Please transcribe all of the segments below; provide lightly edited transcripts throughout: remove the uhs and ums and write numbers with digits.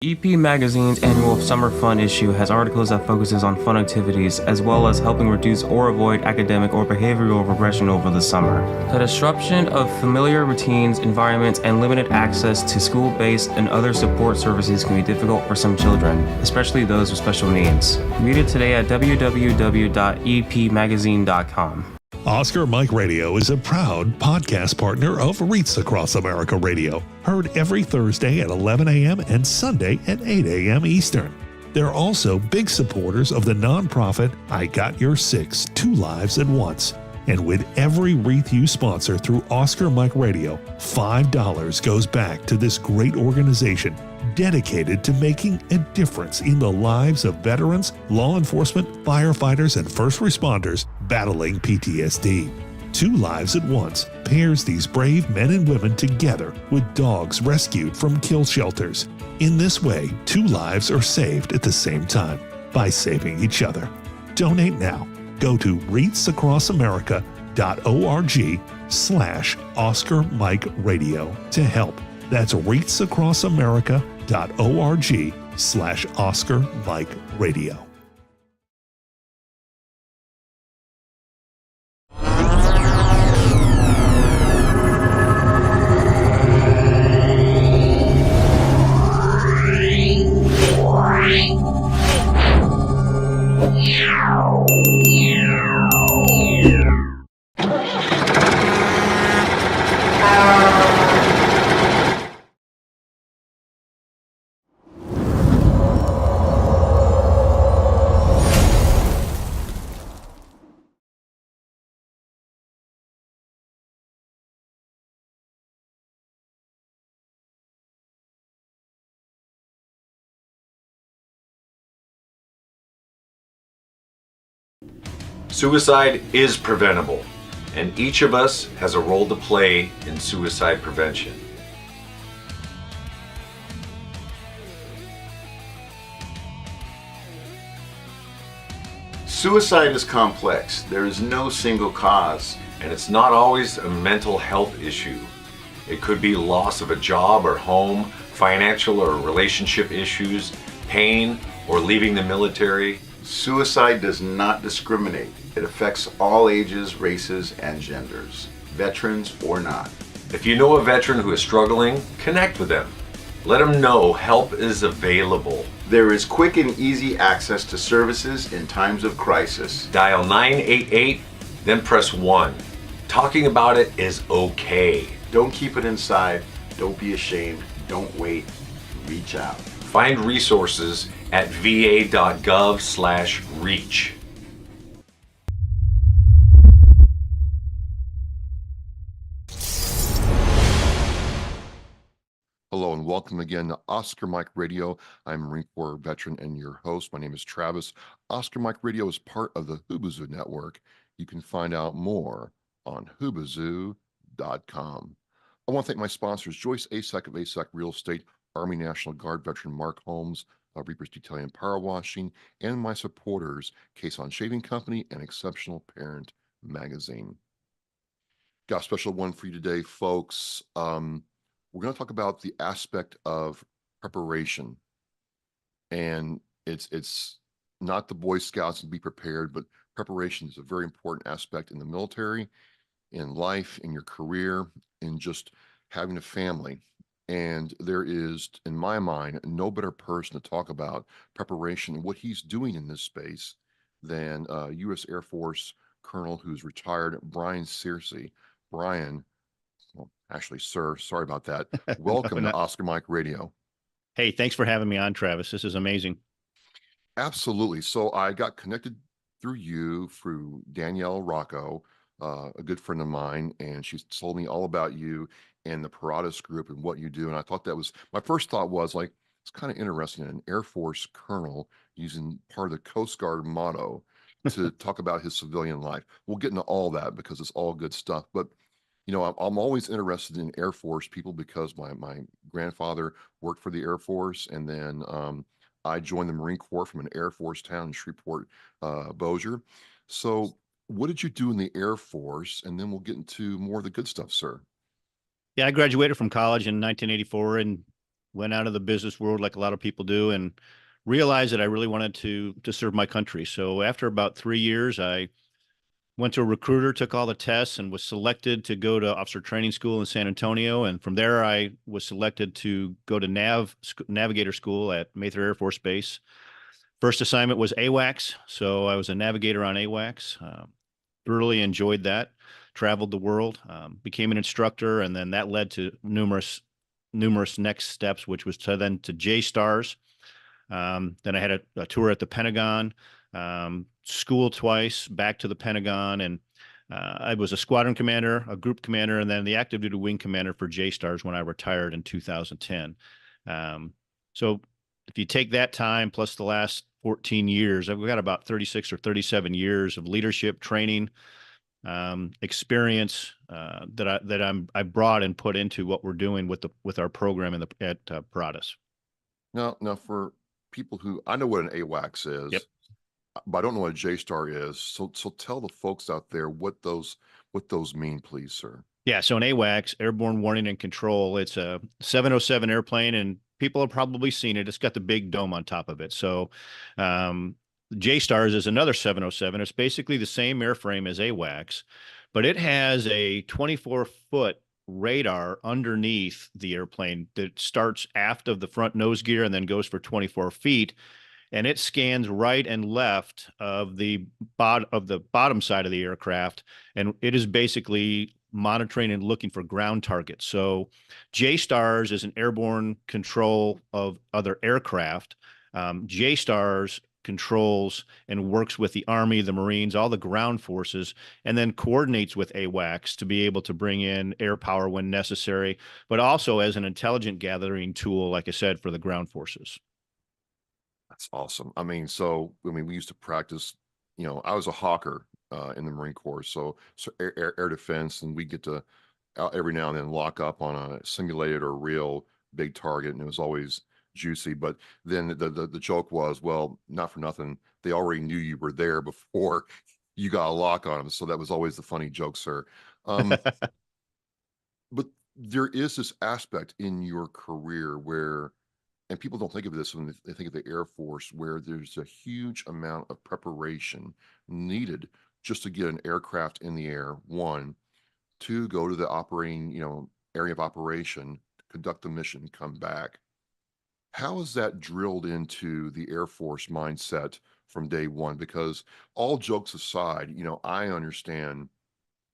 EP Magazine's annual Summer Fun issue has articles that focuses on fun activities, as well as helping reduce or avoid academic or behavioral regression over the summer. The disruption of familiar routines, environments, and limited access to school-based and other support services can be difficult for some children, especially those with special needs. Read it today at www.epmagazine.com. Oscar Mike Radio is a proud podcast partner of REITs Across America Radio, heard every Thursday at 11 a.m. and Sunday at 8 a.m. Eastern. They're also big supporters of the nonprofit I Got Your Six, Two Lives at Once. And with every REIT you sponsor through Oscar Mike Radio, $5 goes back to this great organization dedicated to making a difference in the lives of veterans, law enforcement, firefighters, and first responders battling PTSD. Two Lives at Once pairs these brave men and women together with dogs rescued from kill shelters. In this way, two lives are saved at the same time by saving each other. Donate now. Go to REITsAcrossAmerica.org/Oscar Mike Radio to help. That's REITsAcrossAmerica.org/Oscar Mike Radio. Suicide is preventable, and each of us has a role to play in suicide prevention. Suicide is complex. There is no single cause. And it's not always a mental health issue. It could be loss of a job or home, financial or relationship issues, pain, or leaving the military. Suicide does not discriminate. It affects all ages, races, and genders, veterans or not. If you know a veteran who is struggling, connect with them. Let them know help is available. There is quick and easy access to services in times of crisis. Dial 988, then press 1. Talking about it is okay. Don't keep it inside. Don't be ashamed. Don't wait. Reach out. Find resources at va.gov/reach. Hello and welcome again to Oscar Mike Radio. I'm Marine Corps veteran and your host. My name is Travis. Oscar Mike Radio is part of the Hoobazoo Network. You can find out more on hoobazoo.com. I want to thank my sponsors, Joyce ASEC of ASEC Real Estate, Army National Guard veteran Mark Holmes, Reapers Detailing and Power Washing, and my supporters, Case on Shaving Company and Exceptional Parent Magazine. Got a special one for you today, folks. We're going to talk about the aspect of preparation. And it's not the Boy Scouts and be prepared, but preparation is a very important aspect in the military, in life, in your career, in just having a family. And there is, in my mind, no better person to talk about preparation and what he's doing in this space than U.S. Air Force Colonel who's retired, Brian Searcy. Brian, well, actually, sir, sorry about that. Welcome to Oscar Mike Radio. Hey, thanks for having me on, Travis. This is amazing. Absolutely. So I got connected through Danielle Rocco, a good friend of mine, and she told me all about you and the Paratus Group and what you do. And I thought that was, my first thought was like, it's kind of interesting, an Air Force colonel using part of the Coast Guard motto to talk about his civilian life. We'll get into all that because it's all good stuff. But, you know, I'm always interested in Air Force people because my grandfather worked for the Air Force. And then I joined the Marine Corps from an Air Force town in Shreveport, Bossier. So what did you do in the Air Force? And then we'll get into more of the good stuff, sir. Yeah, I graduated from college in 1984 and went out of the business world like a lot of people do, and realized that I really wanted to serve my country. So after about 3 years, I went to a recruiter, took all the tests, and was selected to go to officer training school in San Antonio. And from there, I was selected to go to navigator school at Mather Air Force Base. First assignment was AWACS, so I was a navigator on AWACS. Thoroughly enjoyed that. Traveled the world, became an instructor, and then that led to numerous next steps, which was then to JSTARS. Then I had a tour at the Pentagon, school twice, back to the Pentagon, and I was a squadron commander, a group commander, and then the active duty wing commander for JSTARS when I retired in 2010. So if you take that time plus the last 14 years, I've got about 36 or 37 years of leadership training experience that I brought and put into what we're doing with our program at Paratus. Now for people who, I know what an AWACS is, Yep. but I don't know what a JSTAR is. So tell the folks out there what those mean, please, sir. Yeah, so an AWACS, Airborne Warning and Control, it's a 707 airplane, and people have probably seen it. It's got the big dome on top of it. So JSTARS is another 707. It's basically the same airframe as AWACS, but it has a 24-foot radar underneath the airplane that starts aft of the front nose gear and then goes for 24 feet. And it scans right and left of the bottom side of the aircraft. And it is basically monitoring and looking for ground targets. So JSTARS is an airborne control of other aircraft. JSTARS controls and works with the Army, the Marines, all the ground forces, and then coordinates with AWACS to be able to bring in air power when necessary, but also as an intelligent gathering tool, like I said, for the ground forces. That's awesome. I mean, we used to practice, I was a hawker in the Marine Corps, so air defense, and we get to every now and then lock up on a simulated or real big target, and it was always juicy. But then the joke was, well, not for nothing, they already knew you were there before you got a lock on them. So that was always the funny joke, sir. But there is this aspect in your career where, and people don't think of this when they think of the Air Force, where there's a huge amount of preparation needed just to get an aircraft in the air, one, to go to the operating, area of operation, conduct the mission, come back. How is that drilled into the Air Force mindset from day one? Because all jokes aside, I understand,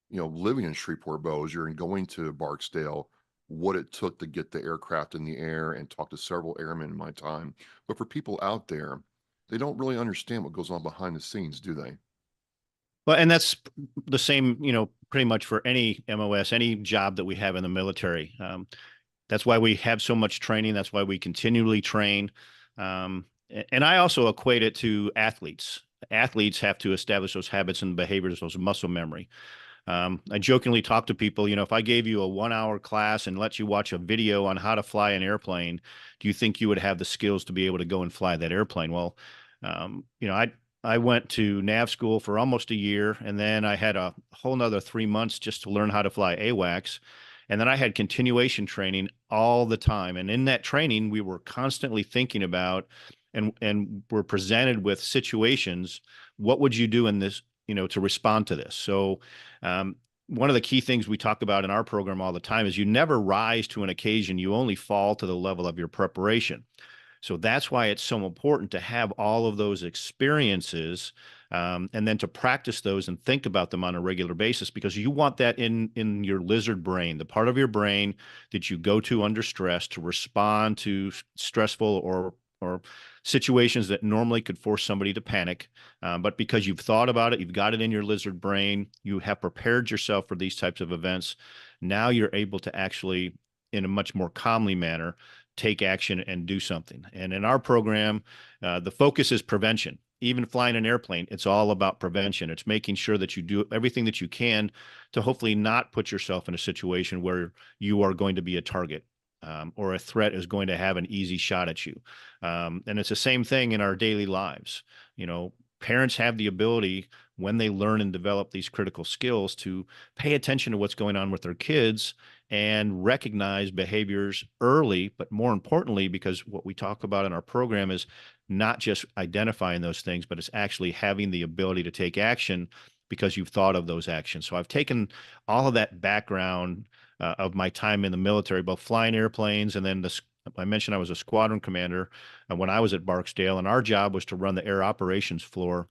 living in Shreveport Bossier and going to Barksdale, what it took to get the aircraft in the air, and talk to several airmen in my time. But for people out there, they don't really understand what goes on behind the scenes, do they? Well, and that's the same, pretty much for any MOS, any job that we have in the military. That's why we have so much training. That's why we continually train. And I also equate it to athletes. Athletes have to establish those habits and behaviors, those muscle memory. I jokingly talk to people, if I gave you a 1-hour class and let you watch a video on how to fly an airplane, do you think you would have the skills to be able to go and fly that airplane? Well, I went to nav school for almost a year, and then I had a whole nother 3 months just to learn how to fly AWACS. And then I had continuation training all the time. And in that training, we were constantly thinking about and were presented with situations. What would you do in this, to respond to this? So one of the key things we talk about in our program all the time is you never rise to an occasion. You only fall to the level of your preparation. So that's why it's so important to have all of those experiences and then to practice those and think about them on a regular basis, because you want that in your lizard brain, the part of your brain that you go to under stress to respond to stressful or situations that normally could force somebody to panic. But because you've thought about it, you've got it in your lizard brain, you have prepared yourself for these types of events. Now you're able to actually, in a much more calmly manner, take action and do something. And in our program, the focus is prevention. Even flying an airplane, it's all about prevention. It's making sure that you do everything that you can to hopefully not put yourself in a situation where you are going to be a target or a threat is going to have an easy shot at you. And it's the same thing in our daily lives. Parents have the ability, when they learn and develop these critical skills to pay attention to what's going on with their kids and recognize behaviors early, but more importantly, because what we talk about in our program is not just identifying those things, but it's actually having the ability to take action because you've thought of those actions. So I've taken all of that background of my time in the military, both flying airplanes and then I mentioned I was a squadron commander when I was at Barksdale, and our job was to run the air operations floor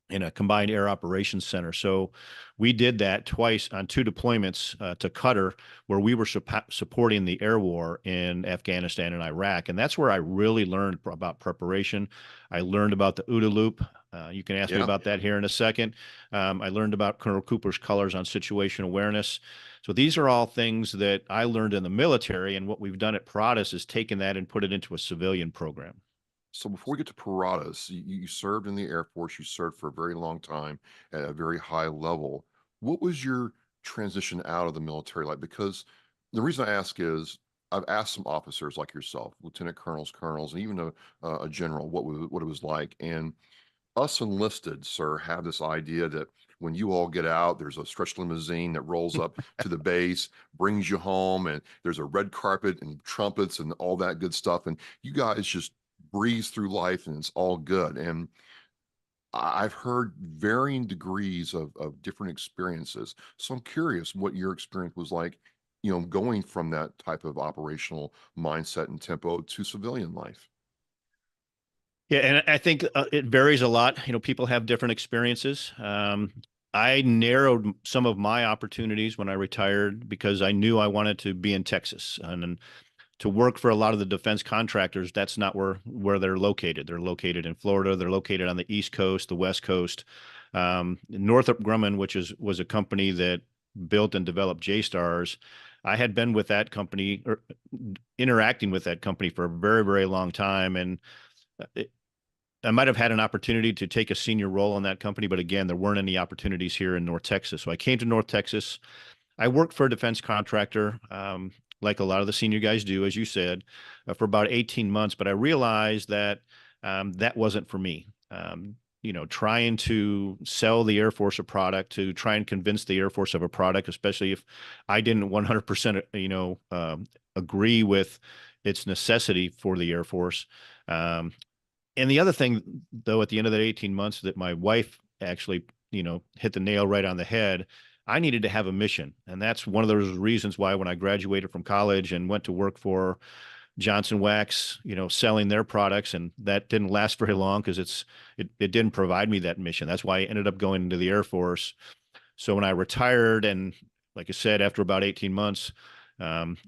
in a combined air operations center. So we did that twice on 2 deployments to Qatar, where we were supporting the air war in Afghanistan and Iraq. And that's where I really learned about preparation. I learned about the OODA loop. You can ask me about that here in a second. I learned about Colonel Cooper's colors on situation awareness. So these are all things that I learned in the military. And what we've done at Paratus is taken that and put it into a civilian program. So before we get to Paratus, you served in the Air Force. You served for a very long time at a very high level. What was your transition out of the military like? Because the reason I ask is I've asked some officers like yourself, lieutenant colonels, and even a general, what it was like. And us enlisted, sir, have this idea that when you all get out, there's a stretch limousine that rolls up to the base, brings you home, and there's a red carpet and trumpets and all that good stuff. And you guys just breeze through life and it's all good. And I've heard varying degrees of different experiences. So I'm curious what your experience was like, going from that type of operational mindset and tempo to civilian life. Yeah, and I think it varies a lot. People have different experiences. I narrowed some of my opportunities when I retired because I knew I wanted to be in Texas and to work for a lot of the defense contractors. That's not where they're located. They're located in Florida. They're located on the East Coast, the West Coast. Northrop Grumman, which was a company that built and developed JSTARS. I had been with that company or interacting with that company for a very, very long time. And I might have had an opportunity to take a senior role in that company, but again, there weren't any opportunities here in North Texas. So I came to North Texas. I worked for a defense contractor, like a lot of the senior guys do, as you said, for about 18 months. But I realized that that wasn't for me. Trying to sell the Air Force a product, to try and convince the Air Force of a product, especially if I didn't 100%, agree with its necessity for the Air Force. And the other thing, though, at the end of that 18 months that my wife actually, hit the nail right on the head, I needed to have a mission. And that's one of those reasons why when I graduated from college and went to work for Johnson Wax, selling their products, and that didn't last very long because it didn't provide me that mission. That's why I ended up going into the Air Force. So when I retired, and like I said, after about 18 months,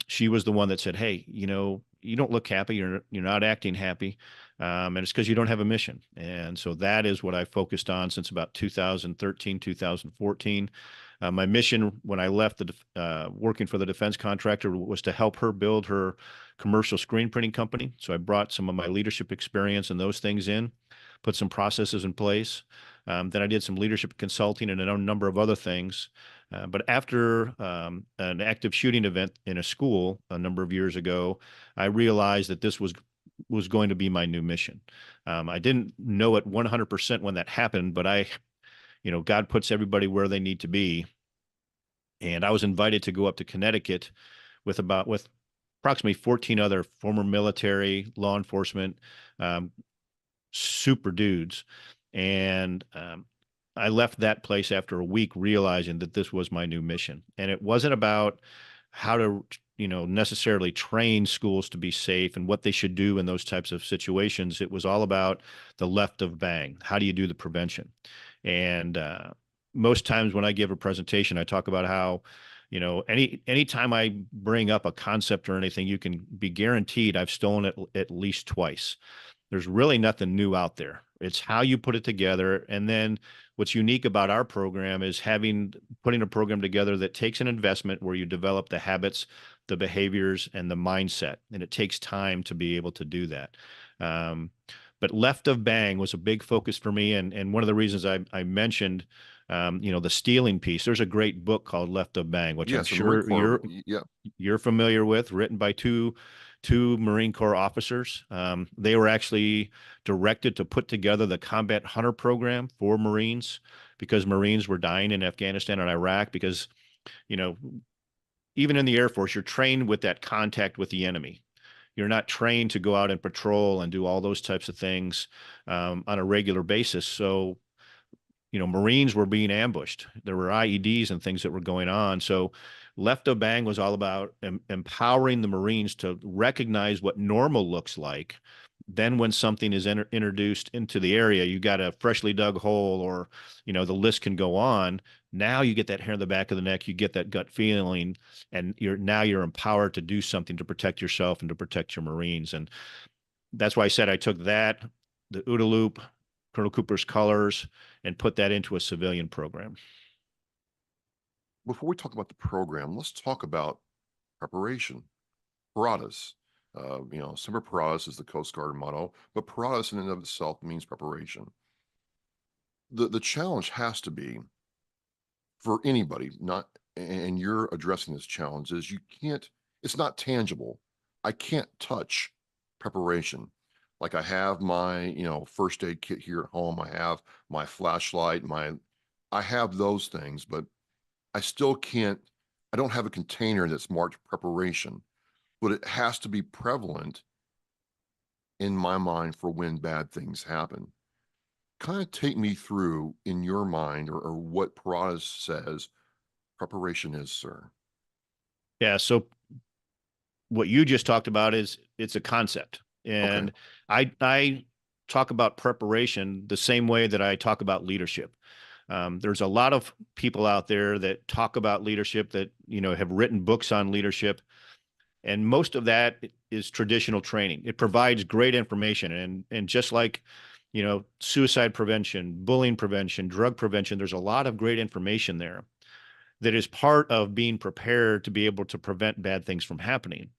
she was the one that said, "Hey, you don't look happy. You're not acting happy. And it's because you don't have a mission." And so that is what I focused on since about 2013, 2014. My mission when I left working for the defense contractor was to help her build her commercial screen printing company. So I brought some of my leadership experience and those things in, put some processes in place. Then I did some leadership consulting and a number of other things. But after an active shooting event in a school a number of years ago, I realized that this was going to be my new mission. I didn't know it 100% when that happened, but God puts everybody where they need to be. And I was invited to go up to Connecticut with approximately 14 other former military, law enforcement, super dudes. And I left that place after a week realizing that this was my new mission. And it wasn't about how to, necessarily train schools to be safe and what they should do in those types of situations. It was all about the left of bang. How do you do the prevention? And most times when I give a presentation, I talk about how, anytime I bring up a concept or anything, you can be guaranteed I've stolen it at least twice. There's really nothing new out there. It's how you put it together. And then what's unique about our program is putting a program together that takes an investment where you develop the habits, the behaviors, and the mindset. And it takes time to be able to do that. But left of bang was a big focus for me. And one of the reasons I mentioned, the stealing piece, there's a great book called Left of Bang, which I'm sure you're familiar with, written by two Marine Corps officers. They were actually directed to put together the Combat Hunter program for Marines because Marines were dying in Afghanistan and Iraq, because, even in the Air Force, you're trained with that contact with the enemy. You're not trained to go out and patrol and do all those types of things on a regular basis. So, Marines were being ambushed. There were IEDs and things that were going on. So Left of Bang was all about empowering the Marines to recognize what normal looks like. Then when something is introduced into the area, you got a freshly dug hole, or, the list can go on. Now you get that hair in the back of the neck, you get that gut feeling, and you're empowered to do something to protect yourself and to protect your Marines. And that's why I said I took that, the OODA loop, Colonel Cooper's colors, and put that into a civilian program. Before we talk about the program, let's talk about preparation. Paratus. Semper Paratus is the Coast Guard motto, but Paratus in and of itself means preparation. The challenge has to be for anybody, and you're addressing this challenge, is it's not tangible. I can't touch preparation. Like I have my, first aid kit here at home. I have my flashlight, I have those things, but I don't have a container that's marked preparation, but it has to be prevalent in my mind for when bad things happen. Kind of take me through, in your mind, or what Paratus says preparation is, sir. Yeah. So what you just talked about it's a concept. And okay. I talk about preparation the same way that I talk about leadership. There's a lot of people out there that talk about leadership, that, have written books on leadership. And most of that is traditional training. It provides great information. And just like, suicide prevention, bullying prevention, drug prevention, there's a lot of great information there that is part of being prepared to be able to prevent bad things from happening.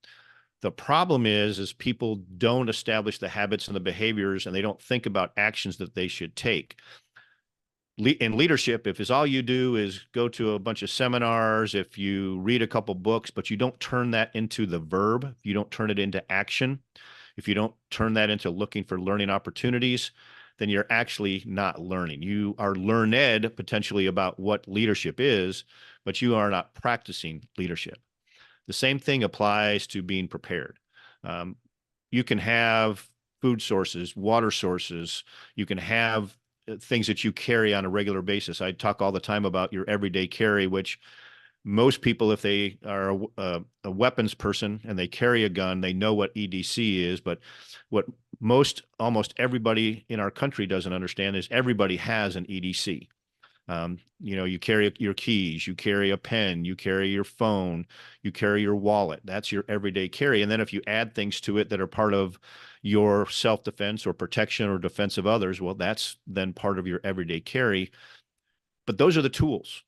The problem is people don't establish the habits and the behaviors, and they don't think about actions that they should take. In leadership, if all you do is go to a bunch of seminars, if you read a couple books, but you don't turn that into the verb, if you don't turn it into action, if you don't turn that into looking for learning opportunities, then you're actually not learning. You are learned potentially about what leadership is, but you are not practicing leadership. The same thing applies to being prepared. You can have food sources, water sources, you can have things that you carry on a regular basis. I talk all the time about your everyday carry, which most people, if they are a weapons person and they carry a gun, they know what EDC is. But what almost everybody in our country doesn't understand is everybody has an EDC. You carry your keys, you carry a pen, you carry your phone, you carry your wallet. That's your everyday carry. And then if you add things to it that are part of your self-defense or protection or defense of others, well, that's then part of your everyday carry. But those are the tools.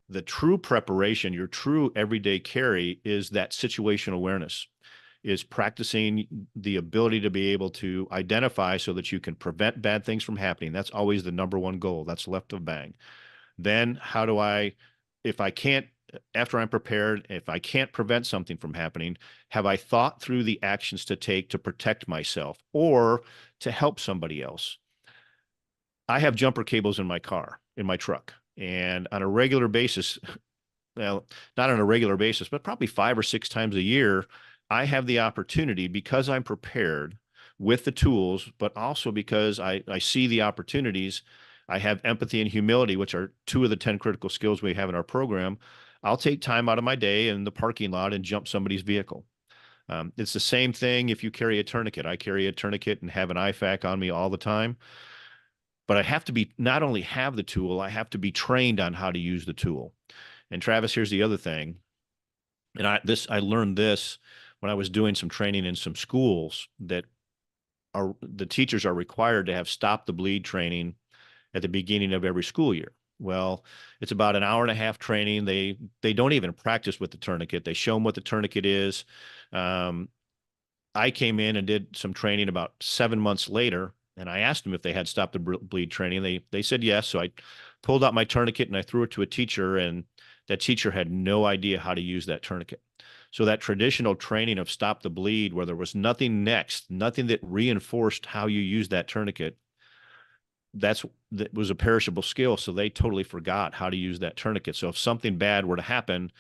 The true preparation, your true everyday carry, is that situational awareness, is practicing the ability to be able to identify so that you can prevent bad things from happening. That's always the number one goal. That's left of bang. Then how do after I'm prepared, if I can't prevent something from happening, have I thought through the actions to take to protect myself or to help somebody else? I have jumper cables in my car, in my truck, and on a regular basis, well, not on a regular basis, but probably 5 or 6 times a year, I have the opportunity, because I'm prepared with the tools, but also because I see the opportunities. I have empathy and humility, which are 2 of the 10 critical skills we have in our program. I'll take time out of my day in the parking lot and jump somebody's vehicle. It's the same thing if you carry a tourniquet. I carry a tourniquet and have an IFAC on me all the time. But I have to not only have the tool, I have to be trained on how to use the tool. And Travis, here's the other thing. And I learned this when I was doing some training in some schools, that the teachers are required to have stop the bleed training at the beginning of every school year. Well, it's about an hour and a half training. They don't even practice with the tourniquet. They show them what the tourniquet is. I came in and did some training about 7 months later, and I asked them if they had stop the bleed training. They said yes. So I pulled out my tourniquet and I threw it to a teacher, and that teacher had no idea how to use that tourniquet. So that traditional training of stop the bleed, where there was nothing that reinforced how you use that tourniquet, that was a perishable skill. So they totally forgot how to use that tourniquet. So if something bad were to happen,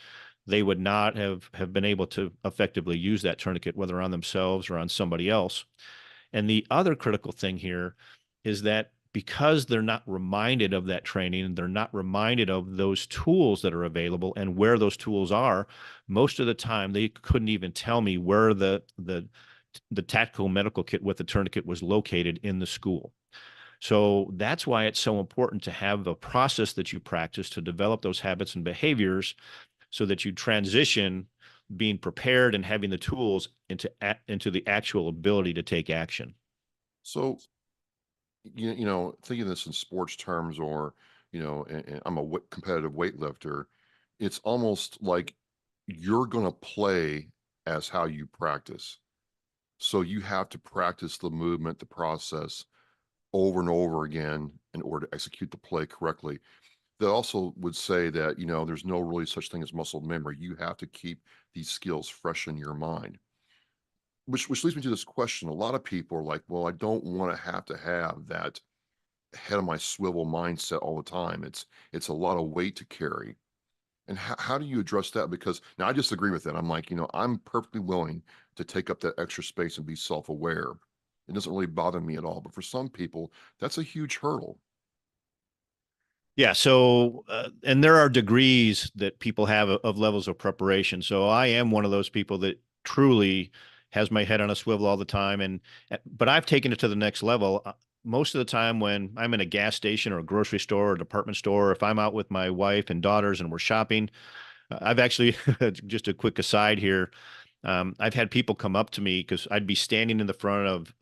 they would not have been able to effectively use that tourniquet, whether on themselves or on somebody else. And the other critical thing here is that because they're not reminded of that training, they're not reminded of those tools that are available and where those tools are, most of the time they couldn't even tell me where the tactical medical kit with the tourniquet was located in the school. So that's why it's so important to have the process that you practice to develop those habits and behaviors so that you transition being prepared and having the tools into the actual ability to take action. So, thinking this in sports terms, or, and I'm a competitive weightlifter, it's almost like you're going to play as how you practice. So you have to practice the movement, the process over and over again in order to execute the play correctly. That also would say that, there's no really such thing as muscle memory. You have to keep these skills fresh in your mind. Which leads me to this question. A lot of people are like, well, I don't want to have that head of my swivel mindset all the time. It's a lot of weight to carry. And how do you address that? Because now I disagree with that. I'm like, I'm perfectly willing to take up that extra space and be self-aware. It doesn't really bother me at all. But for some people, that's a huge hurdle. Yeah. So, and there are degrees that people have of levels of preparation. So I am one of those people that truly has my head on a swivel all the time. But I've taken it to the next level. Most of the time when I'm in a gas station or a grocery store or a department store, if I'm out with my wife and daughters and we're shopping, I've actually, just a quick aside here, I've had people come up to me because I'd be standing in the front of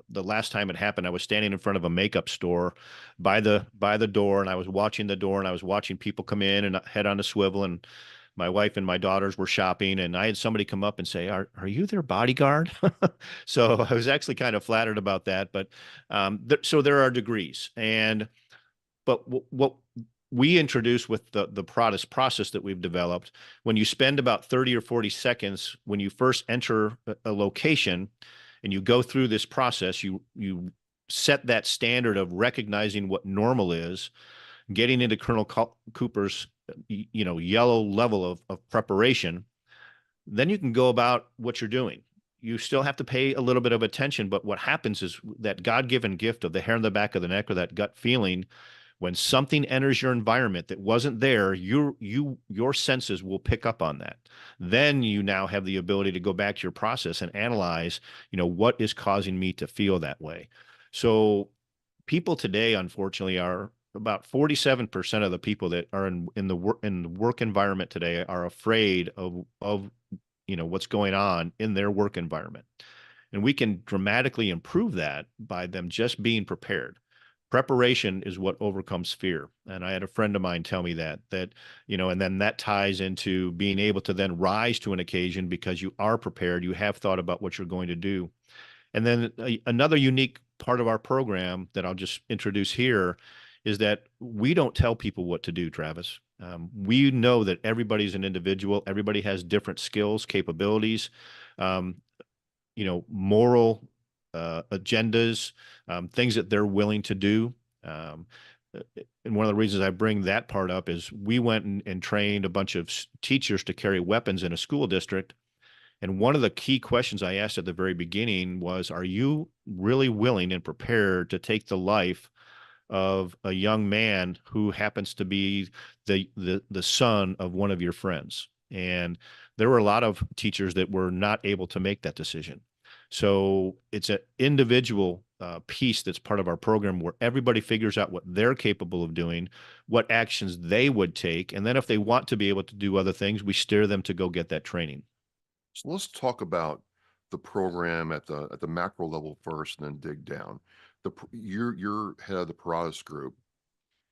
the last time it happened. I was standing in front of a makeup store by the door, and I was watching the door, and I was watching people come in and head on a swivel. And my wife and my daughters were shopping, and I had somebody come up and say, "Are you their bodyguard?" So I was actually kind of flattered about that. But so there are degrees, but what we introduce with the Paratus process that we've developed, when you spend about 30 or 40 seconds when you first enter a location and you go through this process, you set that standard of recognizing what normal is, getting into Colonel Cooper's yellow level of preparation, then you can go about what you're doing. You still have to pay a little bit of attention, but what happens is that God-given gift of the hair on the back of the neck, or that gut feeling, when something enters your environment that wasn't there, your senses will pick up on that. Then you now have the ability to go back to your process and analyze, what is causing me to feel that way. So people today, unfortunately, are about 47% of the people that are in the work environment today are afraid of what's going on in their work environment. And we can dramatically improve that by them just being prepared. Preparation is what overcomes fear. And I had a friend of mine tell me that, and then that ties into being able to then rise to an occasion because you are prepared, you have thought about what you're going to do. And then another unique part of our program that I'll just introduce here is that we don't tell people what to do, Travis. We know that everybody's an individual. Everybody has different skills, capabilities, moral agendas, things that they're willing to do. And one of the reasons I bring that part up is we went and trained a bunch of teachers to carry weapons in a school district. And one of the key questions I asked at the very beginning was, are you really willing and prepared to take the life of a young man who happens to be the son of one of your friends? And there were a lot of teachers that were not able to make that decision. So it's an individual piece that's part of our program where everybody figures out what they're capable of doing, what actions they would take. And then if they want to be able to do other things, we steer them to go get that training. So let's talk about the program at the macro level first, and then dig down. You're head of the Paratus Group,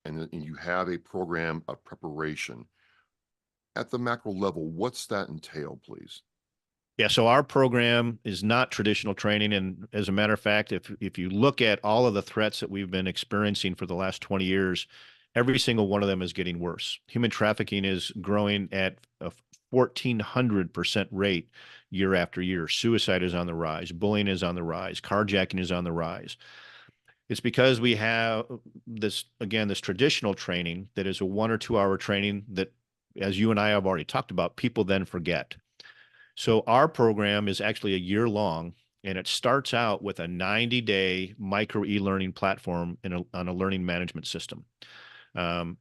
and you have a program of preparation. At the macro level, what's that entail, please? Yeah, so our program is not traditional training. And as a matter of fact, if you look at all of the threats that we've been experiencing for the last 20 years, every single one of them is getting worse. Human trafficking is growing at a 1,400% rate year after year. Suicide is on the rise. Bullying is on the rise. Carjacking is on the rise. It's because we have this, again, this traditional training that is a 1 or 2 hour training that, as you and I have already talked about, people then forget. So our program is actually a year long, and it starts out with a 90-day micro e-learning platform on a learning management system. Um,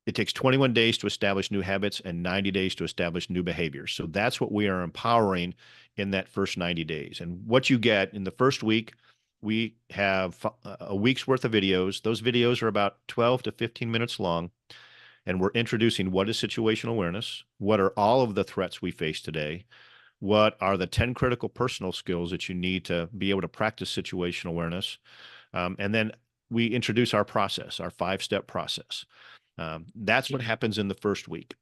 it takes 21 days to establish new habits and 90 days to establish new behaviors. So that's what we are empowering in that first 90 days. And what you get in the first week, we have a week's worth of videos. Those videos are about 12 to 15 minutes long. And we're introducing what is situational awareness, what are all of the threats we face today, what are the 10 critical personal skills that you need to be able to practice situational awareness, and then we introduce our process, our 5-step process. That's what happens in the first week.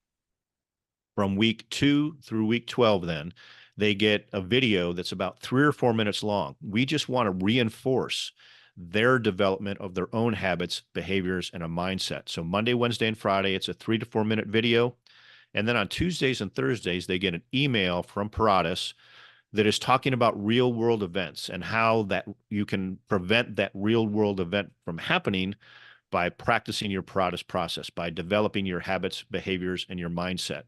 From week 2 through week 12, then they get a video that's about 3 or 4 minutes long. We just want to reinforce their development of their own habits, behaviors, and a mindset. So Monday, Wednesday, and Friday, it's a 3 to 4 minute video. And then on Tuesdays and Thursdays, they get an email from Paratus that is talking about real world events and how that you can prevent that real world event from happening by practicing your Paratus process, by developing your habits, behaviors, and your mindset.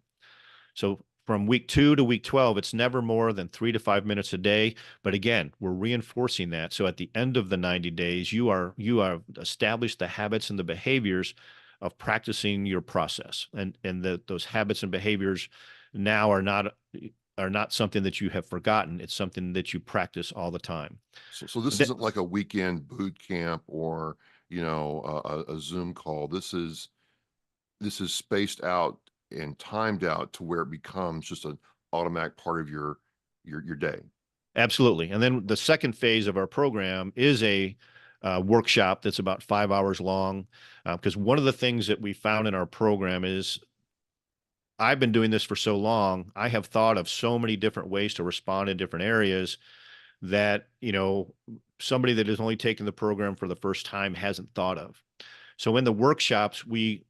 So from week 2 to week 12, it's never more than 3 to 5 minutes a day. But again, we're reinforcing that. So at the end of the 90 days, you are established the habits and the behaviors of practicing your process. And those habits and behaviors now are not something that you have forgotten. It's something that you practice all the time. So this isn't like a weekend boot camp or, a Zoom call. This is spaced out and timed out to where it becomes just an automatic part of your day. Absolutely. And then the second phase of our program is a workshop that's about 5 hours long. Because one of the things that we found in our program is I've been doing this for so long, I have thought of so many different ways to respond in different areas that, somebody that has only taken the program for the first time hasn't thought of. So in the workshops, we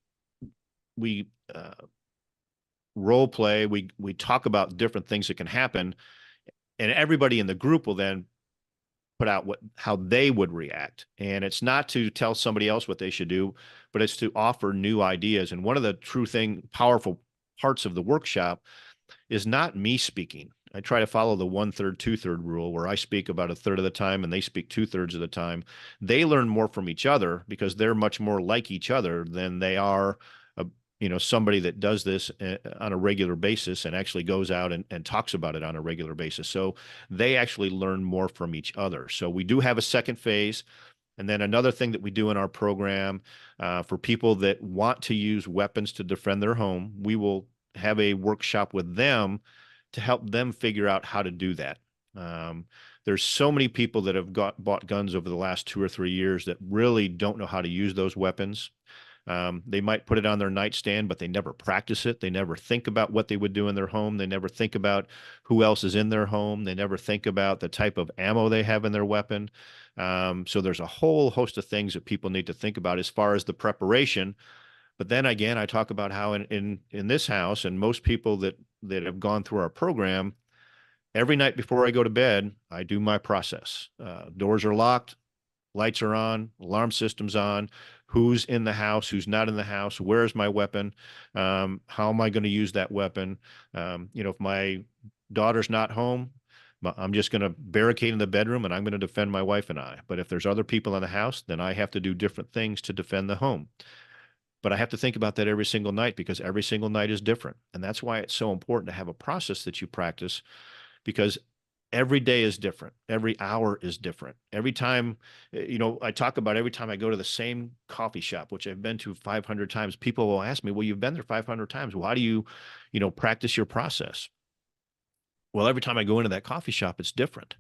role play, we talk about different things that can happen, and everybody in the group will then put out how they would react. And it's not to tell somebody else what they should do, but it's to offer new ideas. And one of the powerful parts of the workshop is not me speaking. I try to follow the 1/3, 2/3 rule, where I speak about 1/3 of the time and they speak 2/3 of the time. They learn more from each other because they're much more like each other than they are somebody that does this on a regular basis and actually goes out and talks about it on a regular basis. So they actually learn more from each other. So we do have a second phase. And then another thing that we do in our program for people that want to use weapons to defend their home, we will have a workshop with them to help them figure out how to do that. There's so many people that have bought guns over the last 2 or 3 years that really don't know how to use those weapons. They might put it on their nightstand, but they never practice it. They never think about what they would do in their home. They never think about who else is in their home. They never think about the type of ammo they have in their weapon. So there's a whole host of things that people need to think about as far as the preparation. But then again, I talk about how in this house, and most people that have gone through our program, every night before I go to bed, I do my process. Doors are locked, lights are on, alarm system's on, who's in the house, who's not in the house, where's my weapon, how am I going to use that weapon? If my daughter's not home, I'm just going to barricade in the bedroom and I'm going to defend my wife and I. But if there's other people in the house, then I have to do different things to defend the home. But I have to think about that every single night because every single night is different. And that's why it's so important to have a process that you practice, because every day is different. Every hour is different. Every time, I talk about every time I go to the same coffee shop, which I've been to 500 times, people will ask me, well, you've been there 500 times. Why do you, practice your process? Well, every time I go into that coffee shop, it's different.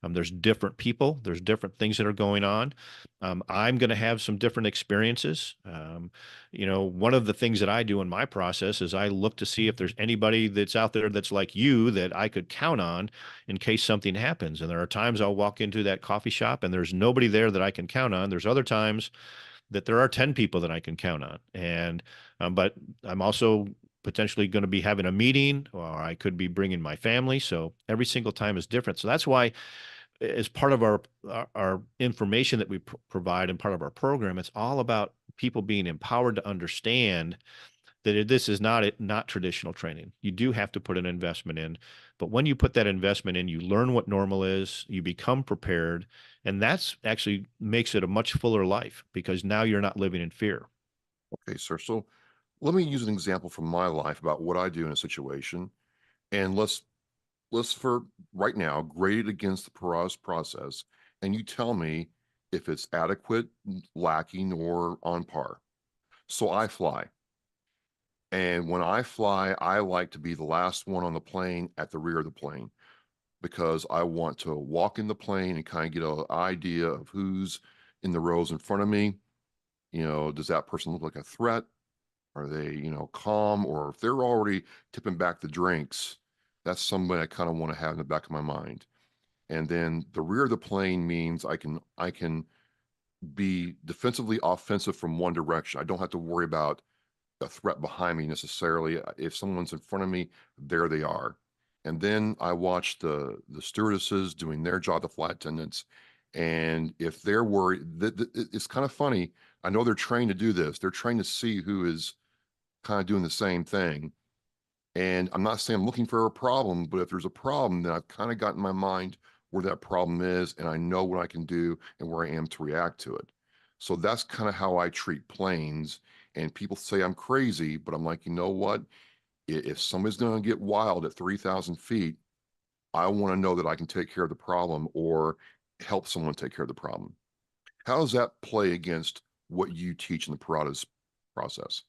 There's different people. There's different things that are going on. I'm going to have some different experiences. One of the things that I do in my process is I look to see if there's anybody that's out there that's like you that I could count on in case something happens. And there are times I'll walk into that coffee shop and there's nobody there that I can count on. There's other times that there are 10 people that I can count on. And but I'm also potentially going to be having a meeting, or I could be bringing my family. So every single time is different. So that's why as part of our information that we provide and part of our program, it's all about people being empowered to understand that this is not traditional training. You do have to put an investment in, but when you put that investment in, you learn what normal is, you become prepared, and that's actually makes it a much fuller life because now you're not living in fear. Okay, sir. So let me use an example from my life about what I do in a situation, and let's for right now grade it against the Paratus process, and you tell me if it's adequate, lacking, or on par. So I fly. And when I fly, I like to be the last one on the plane at the rear of the plane because I want to walk in the plane and kind of get an idea of who's in the rows in front of me. Does that person look like a threat? Are they, calm? Or if they're already tipping back the drinks, that's somebody I kind of want to have in the back of my mind. And then the rear of the plane means I can be defensively offensive from one direction. I don't have to worry about a threat behind me necessarily. If someone's in front of me, there they are. And then I watch the stewardesses doing their job, the flight attendants, and if they're worried, it's kind of funny. I know they're trained to do this. They're trained to see who is kind of doing the same thing. And I'm not saying I'm looking for a problem, but if there's a problem, then I've kind of got in my mind where that problem is, and I know what I can do and where I am to react to it. So that's kind of how I treat planes. And people say I'm crazy, but I'm like, you know what? If somebody's going to get wild at 3,000 feet, I want to know that I can take care of the problem or help someone take care of the problem. How does that play against what you teach in the Paratus process?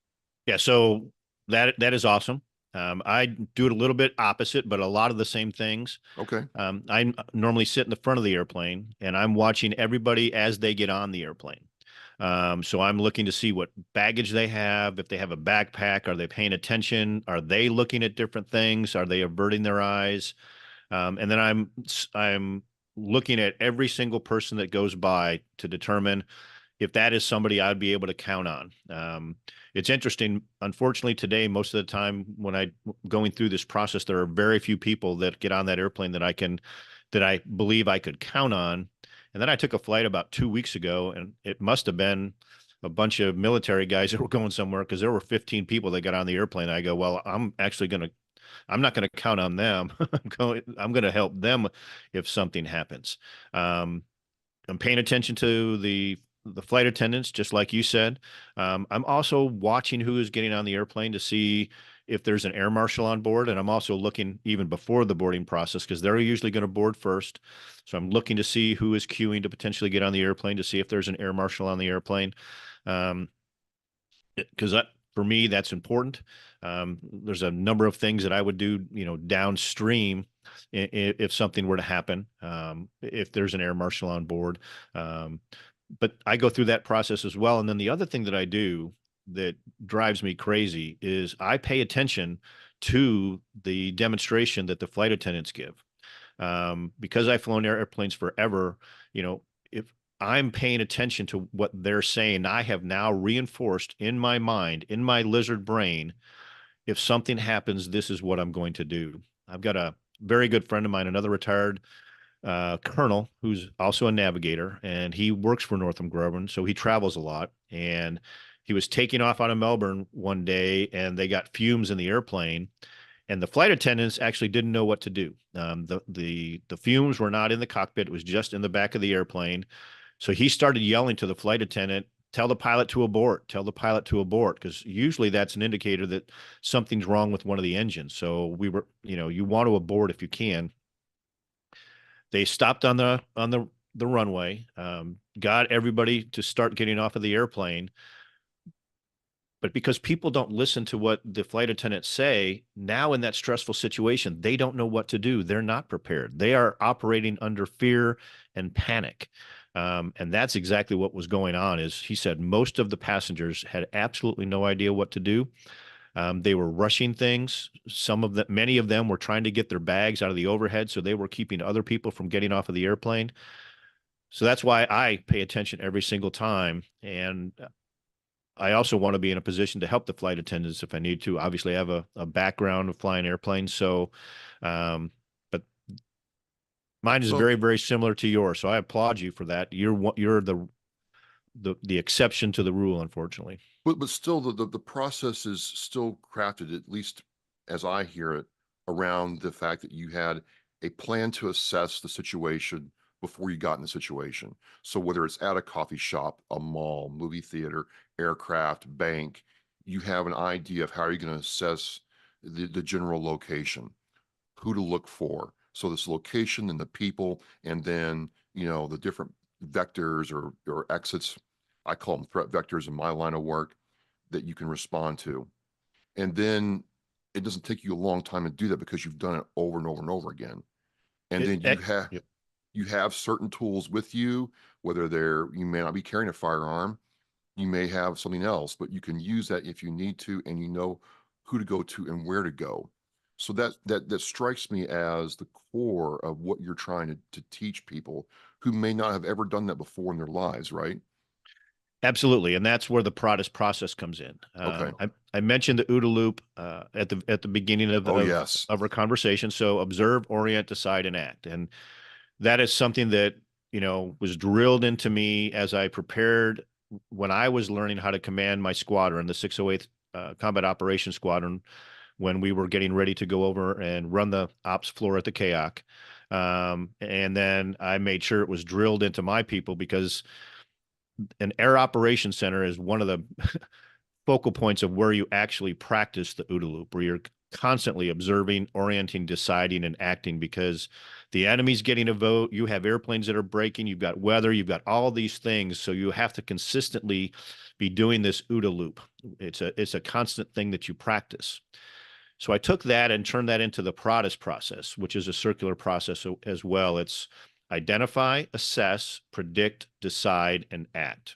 Yeah, so that is awesome. I do it a little bit opposite, but a lot of the same things. Okay. I normally sit in the front of the airplane and I'm watching everybody as they get on the airplane. So I'm looking to see what baggage they have. If they have a backpack, are they paying attention? Are they looking at different things? Are they averting their eyes? And then I'm looking at every single person that goes by to determine if that is somebody I'd be able to count on. It's interesting. Unfortunately, today, most of the time when I going through this process, there are very few people that get on that airplane that I believe I could count on. And then I took a flight about 2 weeks ago, and it must have been a bunch of military guys that were going somewhere because there were 15 people that got on the airplane. I go, well, I'm not going to count on them. I'm going to help them if something happens. I'm paying attention to the flight attendants, just like you said. I'm also watching who is getting on the airplane to see if there's an air marshal on board, and I'm also looking even before the boarding process because they're usually going to board first. So I'm looking to see who is queuing to potentially get on the airplane to see if there's an air marshal on the airplane. Because for me, that's important. There's a number of things that I would do, downstream if something were to happen, if there's an air marshal on board. But I go through that process as well. And then the other thing that I do that drives me crazy is I pay attention to the demonstration that the flight attendants give. Because I've flown airplanes forever, if I'm paying attention to what they're saying, I have now reinforced in my mind, in my lizard brain, if something happens, this is what I'm going to do. I've got a very good friend of mine, another retired colonel who's also a navigator, and he works for Northrop Grumman, so he travels a lot. And he was taking off out of Melbourne one day, and they got fumes in the airplane, and the flight attendants actually didn't know what to do. The fumes were not in the cockpit; it was just in the back of the airplane. So he started yelling to the flight attendant, "Tell the pilot to abort! Tell the pilot to abort!" Because usually that's an indicator that something's wrong with one of the engines. So you want to abort if you can. They stopped on the runway, got everybody to start getting off of the airplane. But because people don't listen to what the flight attendants say, now in that stressful situation, they don't know what to do. They're not prepared. They are operating under fear and panic. And that's exactly what was going on. Is he said most of the passengers had absolutely no idea what to do. They were rushing things. Many of them were trying to get their bags out of the overhead, so they were keeping other people from getting off of the airplane. So that's why I pay attention every single time. And I also want to be in a position to help the flight attendants if I need to. Obviously, I have a background of flying airplanes. So, but Mine is Well, very, very similar to yours. So I applaud you for that. You're the exception to the rule, unfortunately. but still, the process is still crafted, at least as I hear it, around the fact that you had a plan to assess the situation before you got in the situation. So whether it's at a coffee shop, a mall, movie theater, aircraft, bank, you have an idea of how you're going to assess the general location, who to look for. So this location and the people, and then, the different vectors or exits. I call them threat vectors in my line of work that you can respond to. And then it doesn't take you a long time to do that because you've done it over and over and over again. And then Yep. you have certain tools with you, whether you may not be carrying a firearm, you may have something else, but you can use that if you need to, and you know who to go to and where to go. So that strikes me as the core of what you're trying to teach people who may not have ever done that before in their lives, right? Absolutely, and that's where the Paratus process comes in. Okay. I mentioned the OODA loop at the beginning of, Oh, of yes. of our conversation. So observe, orient, decide, and act, and that is something that was drilled into me as I prepared when I was learning how to command my squadron, the 608th Combat Operations Squadron, when we were getting ready to go over and run the ops floor at the KAOC. And then I made sure it was drilled into my people because an air operations center is one of the focal points of where you actually practice the OODA loop, where you're constantly observing, orienting, deciding, and acting because the enemy's getting a vote. You have airplanes that are breaking. You've got weather. You've got all these things. So you have to consistently be doing this OODA loop. It's a constant thing that you practice. So I took that and turned that into the Paratus process, which is a circular process as well. It's identify, assess, predict, decide, and act.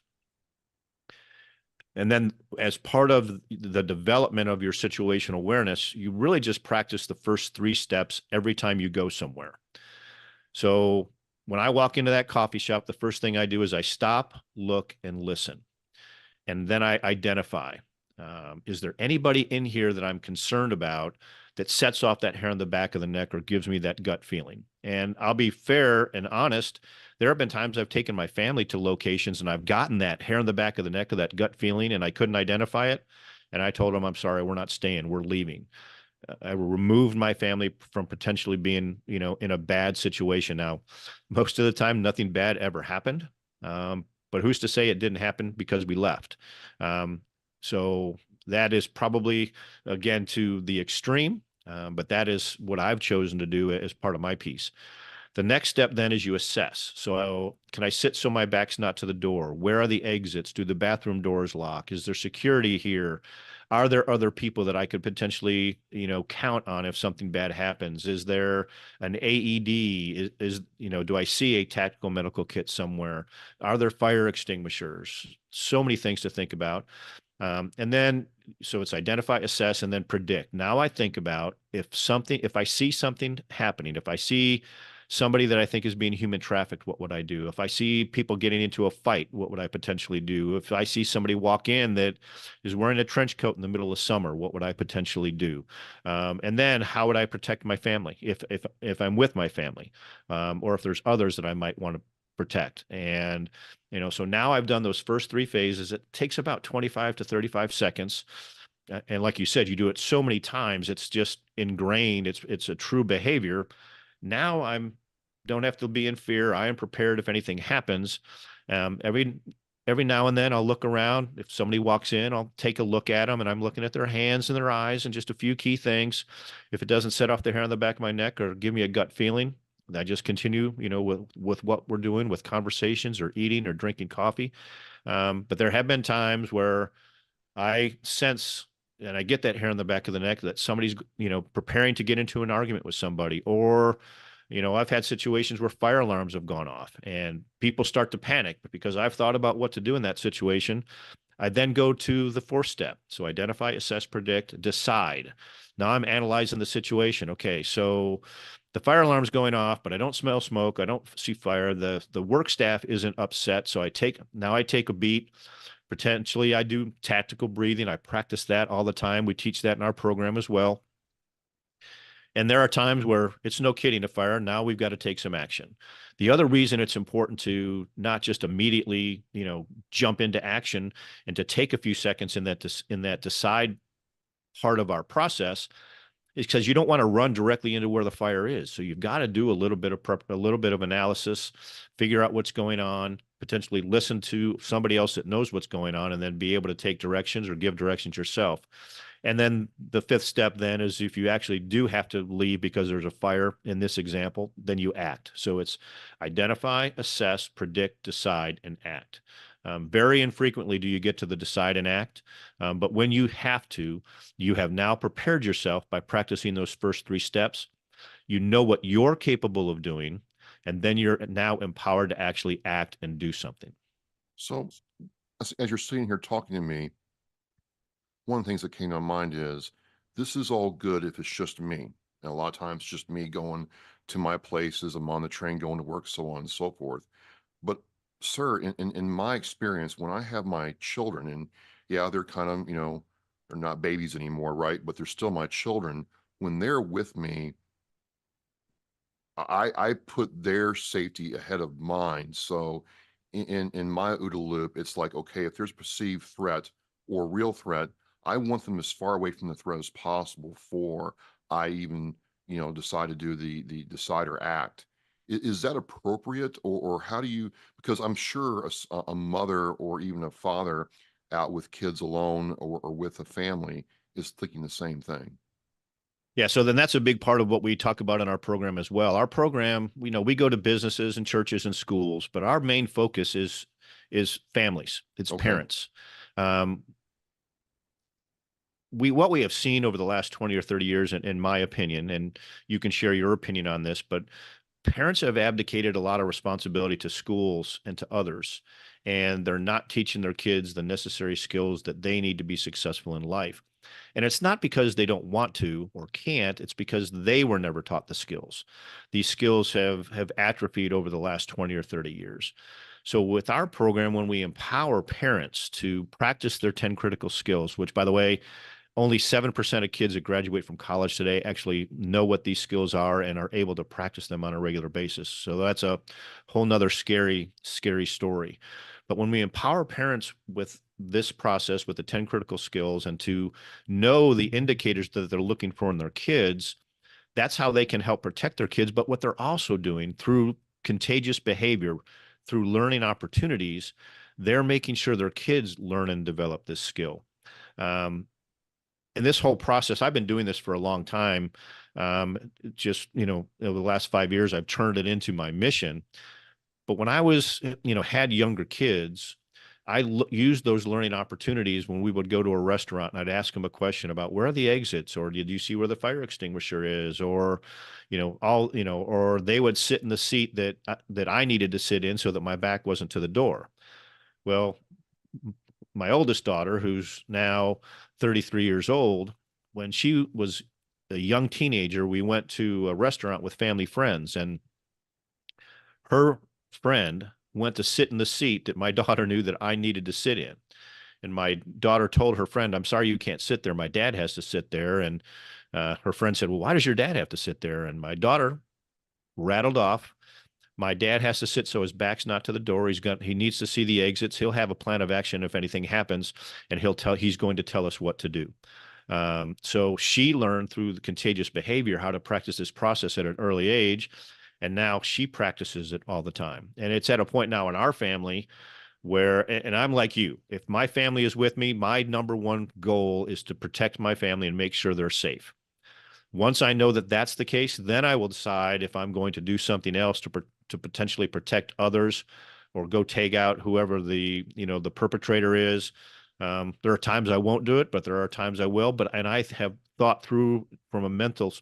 And then as part of the development of your situational awareness, you really just practice the first 3 steps every time you go somewhere. So when I walk into that coffee shop, the first thing I do is I stop, look, and listen. And then I identify, is there anybody in here that I'm concerned about that sets off that hair on the back of the neck or gives me that gut feeling? And I'll be fair and honest. There have been times I've taken my family to locations and I've gotten that hair on the back of the neck of that gut feeling and I couldn't identify it. And I told them, I'm sorry, we're not staying, we're leaving. I removed my family from potentially being, in a bad situation. Now, most of the time, nothing bad ever happened. But who's to say it didn't happen because we left? So that is probably, again, to the extreme, but that is what I've chosen to do as part of my piece. The next step then is you assess. So can I sit so my back's not to the door? Where are the exits? Do the bathroom doors lock? Is there security here? Are there other people that I could potentially, count on if something bad happens? Is there an AED? Do I see a tactical medical kit somewhere? Are there fire extinguishers? So many things to think about. And then, so it's identify, assess, and then predict. Now I think about if I see something happening, if I see somebody that I think is being human trafficked, what would I do? If I see people getting into a fight, what would I potentially do? If I see somebody walk in that is wearing a trench coat in the middle of summer, what would I potentially do? And then how would I protect my family if I'm with my family, or if there's others that I might want to protect? And so now I've done those first 3 phases. It takes about 25 to 35 seconds. And like you said, you do it so many times, it's just ingrained. It's a true behavior. Now don't have to be in fear. I am prepared if anything happens. Every now and then I'll look around. If somebody walks in, I'll take a look at them and I'm looking at their hands and their eyes and just a few key things. If it doesn't set off the hair on the back of my neck or give me a gut feeling, I just continue, with what we're doing with conversations or eating or drinking coffee. But there have been times where I sense and I get that hair on the back of the neck that somebody's, preparing to get into an argument with somebody, or, I've had situations where fire alarms have gone off and people start to panic, but because I've thought about what to do in that situation, I then go to the 4th step. So identify, assess, predict, decide. Now I'm analyzing the situation. Okay, so the fire alarm's going off, but I don't smell smoke. I don't see fire. The work staff isn't upset. So I take a beat. Potentially, I do tactical breathing. I practice that all the time. We teach that in our program as well. And there are times where it's no kidding a fire. Now we've got to take some action. The other reason it's important to not just immediately, jump into action and to take a few seconds in that decide part of our process is because you don't want to run directly into where the fire is. So you've got to do a little bit of prep, a little bit of analysis, figure out what's going on, potentially listen to somebody else that knows what's going on, and then be able to take directions or give directions yourself. And then the fifth step then is if you actually do have to leave because there's a fire in this example, then you act. So it's identify, assess, predict, decide, and act. Very infrequently do you get to the decide and act, but when you have to, you have now prepared yourself by practicing those first three steps. You know what you're capable of doing, and then you're now empowered to actually act and do something. So as you're sitting here talking to me, one of the things that came to mind is this is all good if it's just me. And a lot of times it's just me going to my places, I'm on the train going to work, so on and so forth. But sir, in my experience, when I have my children, and yeah, they're kind of, they're not babies anymore, right? But they're still my children. When they're with me, I put their safety ahead of mine. So in my OODA loop, it's like, okay, if there's perceived threat or real threat, I want them as far away from the threat as possible before I even, decide to do the decide or act. Is that appropriate, or how do you, because I'm sure a mother or even a father out with kids alone or with a family is thinking the same thing. Yeah, so then that's a big part of what we talk about in our program as well. Our program, we go to businesses and churches and schools, but our main focus is families. It's Okay. parents. What we have seen over the last 20 or 30 years, in my opinion, and you can share your opinion on this, but parents have abdicated a lot of responsibility to schools and to others, and they're not teaching their kids the necessary skills that they need to be successful in life. And it's not because they don't want to or can't, it's because they were never taught the skills. These skills have atrophied over the last 20 or 30 years. So with our program, when we empower parents to practice their 10 critical skills, which by the way, only 7% of kids that graduate from college today actually know what these skills are and are able to practice them on a regular basis. So that's a whole nother scary story. But when we empower parents with this process, with the 10 critical skills, and to know the indicators that they're looking for in their kids, that's how they can help protect their kids. But what they're also doing through contagious behavior, through learning opportunities, they're making sure their kids learn and develop this skill. And this whole process, I've been doing this for a long time. Just, over the last 5 years, I've turned it into my mission. But when I was, had younger kids, I used those learning opportunities when we would go to a restaurant and I'd ask them a question about where are the exits, or did you see where the fire extinguisher is, or, or they would sit in the seat that I needed to sit in so that my back wasn't to the door. Well, my oldest daughter, who's now 33 years old, when she was a young teenager, we went to a restaurant with family friends, and her friend went to sit in the seat that my daughter knew that I needed to sit in. And my daughter told her friend, "I'm sorry, you can't sit there. My dad has to sit there." And her friend said, "Well, why does your dad have to sit there?" And my daughter rattled off, "My dad has to sit so his back's not to the door. He needs to see the exits. He'll have a plan of action if anything happens, and he's going to tell us what to do." So she learned through the contagious behavior how to practice this process at an early age, and now she practices it all the time. And it's at a point now in our family where, and I'm like you, if my family is with me, my number one goal is to protect my family and make sure they're safe. Once I know that that's the case, then I will decide if I'm going to do something else to potentially protect others, or go take out whoever the perpetrator is. There are times I won't do it, but there are times I will. And I have thought through from a mental,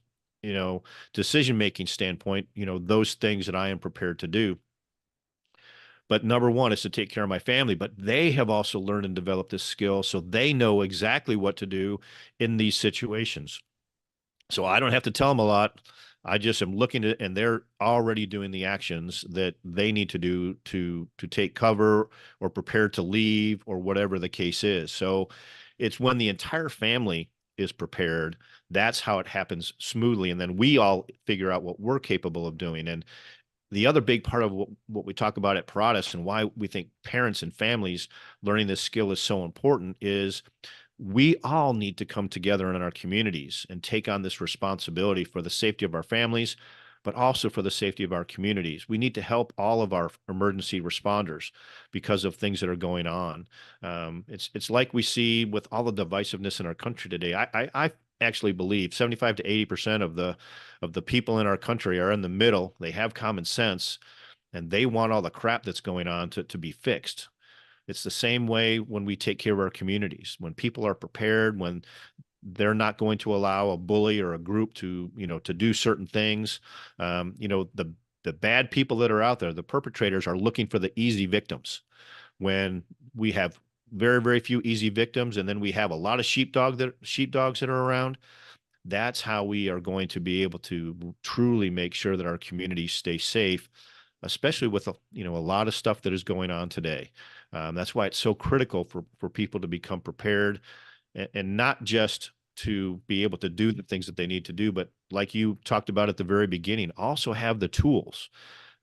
decision-making standpoint, those things that I am prepared to do. But number one is to take care of my family, but they have also learned and developed this skill, so they know exactly what to do in these situations. So I don't have to tell them a lot. I just am looking at, and they're already doing the actions that they need to do to take cover or prepare to leave or whatever the case is. So it's when the entire family is prepared, that's how it happens smoothly. And then we all figure out what we're capable of doing. And the other big part of what we talk about at Paratus and why we think parents and families learning this skill is so important is we all need to come together in our communities and take on this responsibility for the safety of our families, but also for the safety of our communities. We need to help all of our emergency responders because of things that are going on. It's like we see with all the divisiveness in our country today. I actually believe 75 to 80% of the people in our country are in the middle. They have common sense and they want all the crap that's going on to be fixed. It's the same way when we take care of our communities. When people are prepared, when they're not going to allow a bully or a group to, to do certain things. The bad people that are out there, the perpetrators are looking for the easy victims. When we have very, very few easy victims, and then we have a lot of sheepdogs that are around, that's how we are going to be able to truly make sure that our communities stay safe, especially with a lot of stuff that is going on today. That's why it's so critical for people to become prepared and not just to be able to do the things that they need to do, but like you talked about at the very beginning, also have the tools.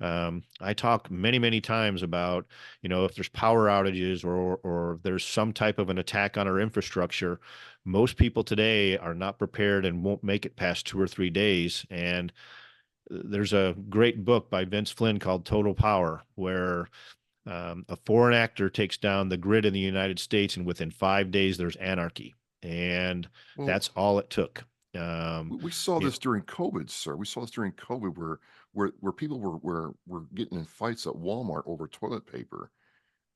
I talk many, many times about, if there's power outages or there's some type of an attack on our infrastructure, most people today are not prepared and won't make it past 2 or 3 days. And there's a great book by Vince Flynn called Total Power, where a foreign actor takes down the grid in the United States, and within 5 days, there's anarchy. And Well, that's all it took. we saw this during COVID, sir. We saw this during COVID where people were getting in fights at Walmart over toilet paper.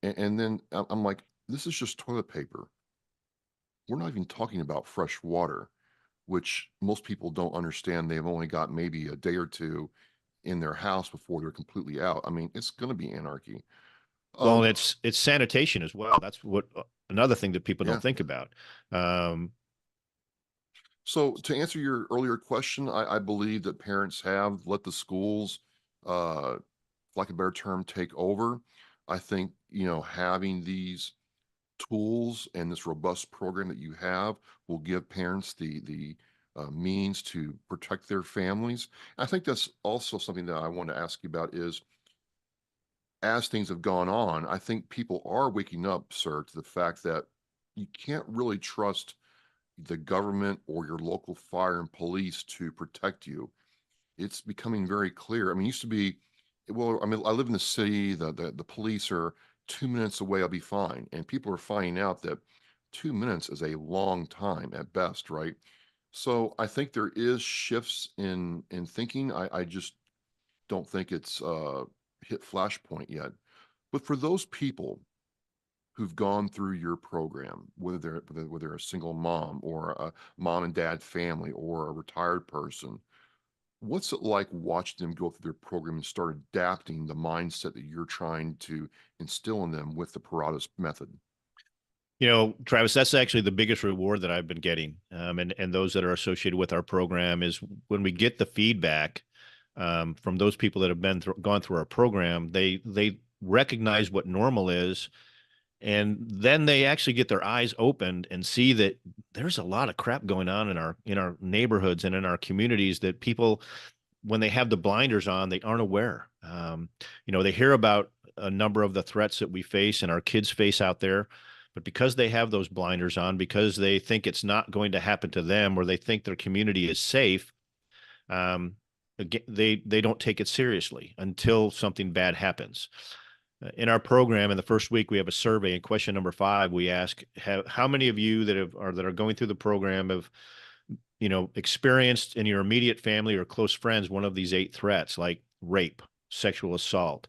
And then I'm like, this is just toilet paper. We're not even talking about fresh water, which most people don't understand. They've only got maybe a day or two in their house before they're completely out. I mean, it's going to be anarchy. Well, Um, it's sanitation as well. That's what another thing that people yeah. don't think about. Um, So to answer your earlier question, I believe that parents have let the schools, for lack of a better term, take over. I think, having these tools and this robust program that you have will give parents the means to protect their families. I think that's also something that I want to ask you about is as things have gone on, I think people are waking up, sir, to the fact that you can't really trust the government or your local fire and police to protect you. It's becoming very clear. I mean, it used to be, well, I mean, I live in the city, the police are 2 minutes away, I'll be fine. And people are finding out that 2 minutes is a long time at best, right? So I think there is shifts in thinking. I just don't think it's hit flashpoint yet. But for those people who've gone through your program, whether they're a single mom or a mom and dad family or a retired person, what's it like watching them go through their program and start adapting the mindset that you're trying to instill in them with the Paratus method? Travis, that's actually the biggest reward that I've been getting, and those that are associated with our program is when we get the feedback from those people that have gone through our program. They recognize what normal is, and then they actually get their eyes opened and see that there's a lot of crap going on in our neighborhoods and in our communities that people, when they have the blinders on, they aren't aware. They hear about a number of the threats that we face and our kids face out there, but because they have those blinders on, because they think it's not going to happen to them, or they think their community is safe, again, they don't take it seriously until something bad happens. In our program, in the first week, we have a survey. In question number 5, we ask, how many of you that are going through the program have, experienced in your immediate family or close friends one of these 8 threats, like rape, sexual assault,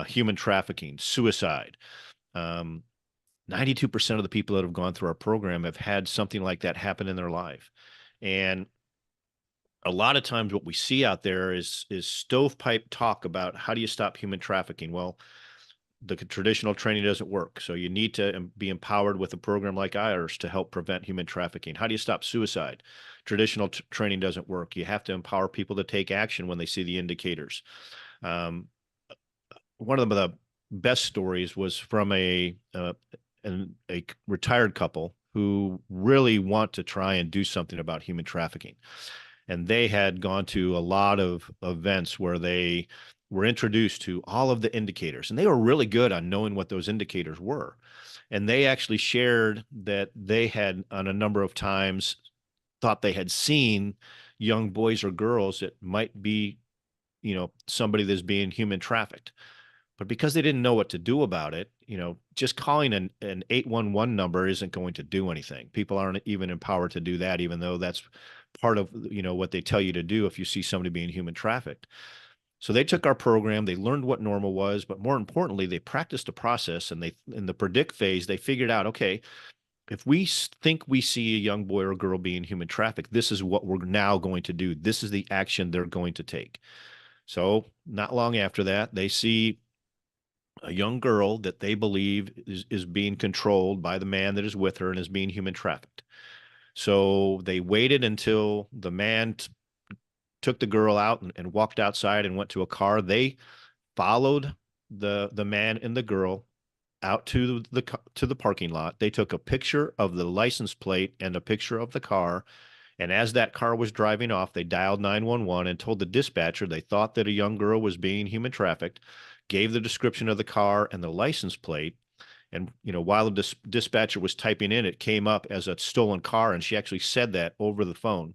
human trafficking, suicide. 92% of the people that have gone through our program have had something like that happen in their life. And a lot of times what we see out there is stovepipe talk about how do you stop human trafficking? Well, the traditional training doesn't work. So you need to be empowered with a program like ours to help prevent human trafficking. How do you stop suicide? Traditional training doesn't work. You have to empower people to take action when they see the indicators. One of the best stories was from a retired couple who really want to try and do something about human trafficking. And they had gone to a lot of events where they were introduced to all of the indicators, and they were really good on knowing what those indicators were. And they actually shared that they had, on a number of times, thought they had seen young boys or girls that might be, somebody that's being human trafficked. But because they didn't know what to do about it, just calling an 811 number isn't going to do anything. People aren't even empowered to do that, even though that's part of, what they tell you to do if you see somebody being human trafficked. So they took our program, they learned what normal was, but more importantly, they practiced the process, and in the predict phase, they figured out, okay, if we think we see a young boy or girl being human trafficked, this is what we're now going to do. This is the action they're going to take. So not long after that, they see a young girl that they believe is being controlled by the man that is with her and is being human trafficked. So they waited until the man took the girl out and walked outside and went to a car. They followed the man and the girl out to the parking lot. They took a picture of the license plate and a picture of the car. And as that car was driving off, they dialed 911 and told the dispatcher they thought that a young girl was being human trafficked, gave the description of the car and the license plate. And, while the dispatcher was typing in, it came up as a stolen car. And she actually said that over the phone.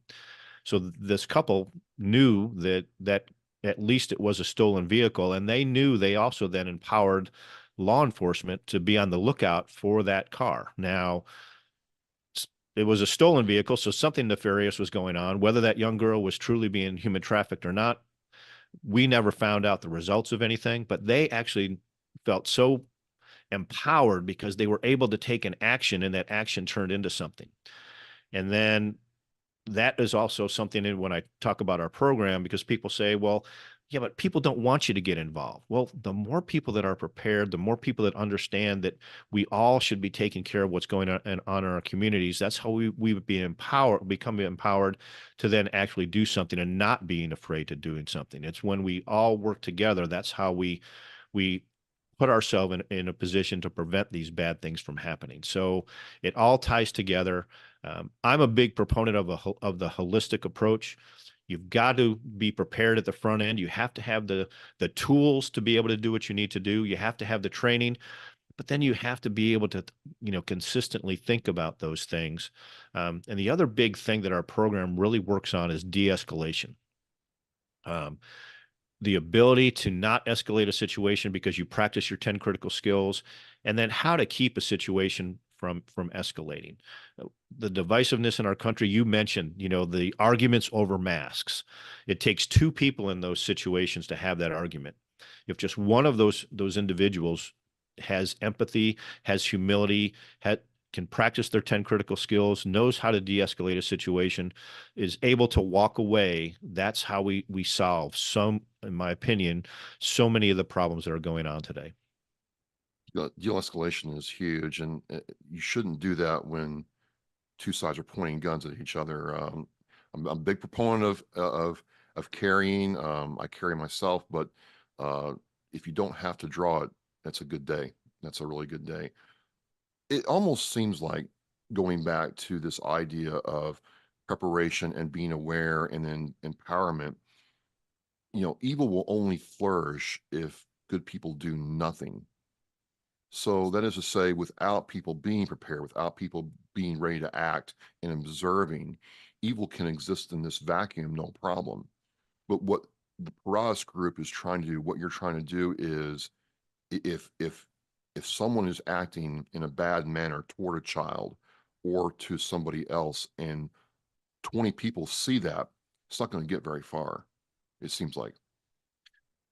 So this couple knew that at least it was a stolen vehicle. And they also then empowered law enforcement to be on the lookout for that car. Now, it was a stolen vehicle, so something nefarious was going on. Whether that young girl was truly being human trafficked or not, we never found out the results of anything, but they actually felt so empowered because they were able to take an action, and that action turned into something. And then that is also something when I talk about our program, because people say, well, yeah, but people don't want you to get involved. Well, the more people that are prepared, the more people that understand that we all should be taking care of what's going on in our communities. That's how we would become empowered to then actually do something and not being afraid to doing something. It's when we all work together. That's how we put ourselves in a position to prevent these bad things from happening. So it all ties together. I'm a big proponent of the holistic approach. You've got to be prepared at the front end. You have to have the tools to be able to do what you need to do. You have to have the training, but then you have to be able to, consistently think about those things. And the other big thing that our program really works on is de-escalation. The ability to not escalate a situation because you practice your 10 critical skills, and then how to keep a situation from escalating. The divisiveness in our country, you mentioned, the arguments over masks. It takes two people in those situations to have that argument. If just one of those individuals has empathy, has humility, can practice their 10 critical skills, knows how to de-escalate a situation, is able to walk away, that's how we solve in my opinion, so many of the problems that are going on today. De-escalation is huge, and you shouldn't do that when two sides are pointing guns at each other. I'm a big proponent of carrying. I carry myself, but if you don't have to draw it, that's a good day. That's a really good day. It almost seems like, going back to this idea of preparation and being aware and then empowerment, evil will only flourish if good people do nothing. So that is to say, without people being prepared, without people being ready to act and observing, evil can exist in this vacuum, no problem. But what the Paratus Group is trying to do, what you're trying to do is, if someone is acting in a bad manner toward a child or to somebody else, and 20 people see that, it's not going to get very far, it seems like.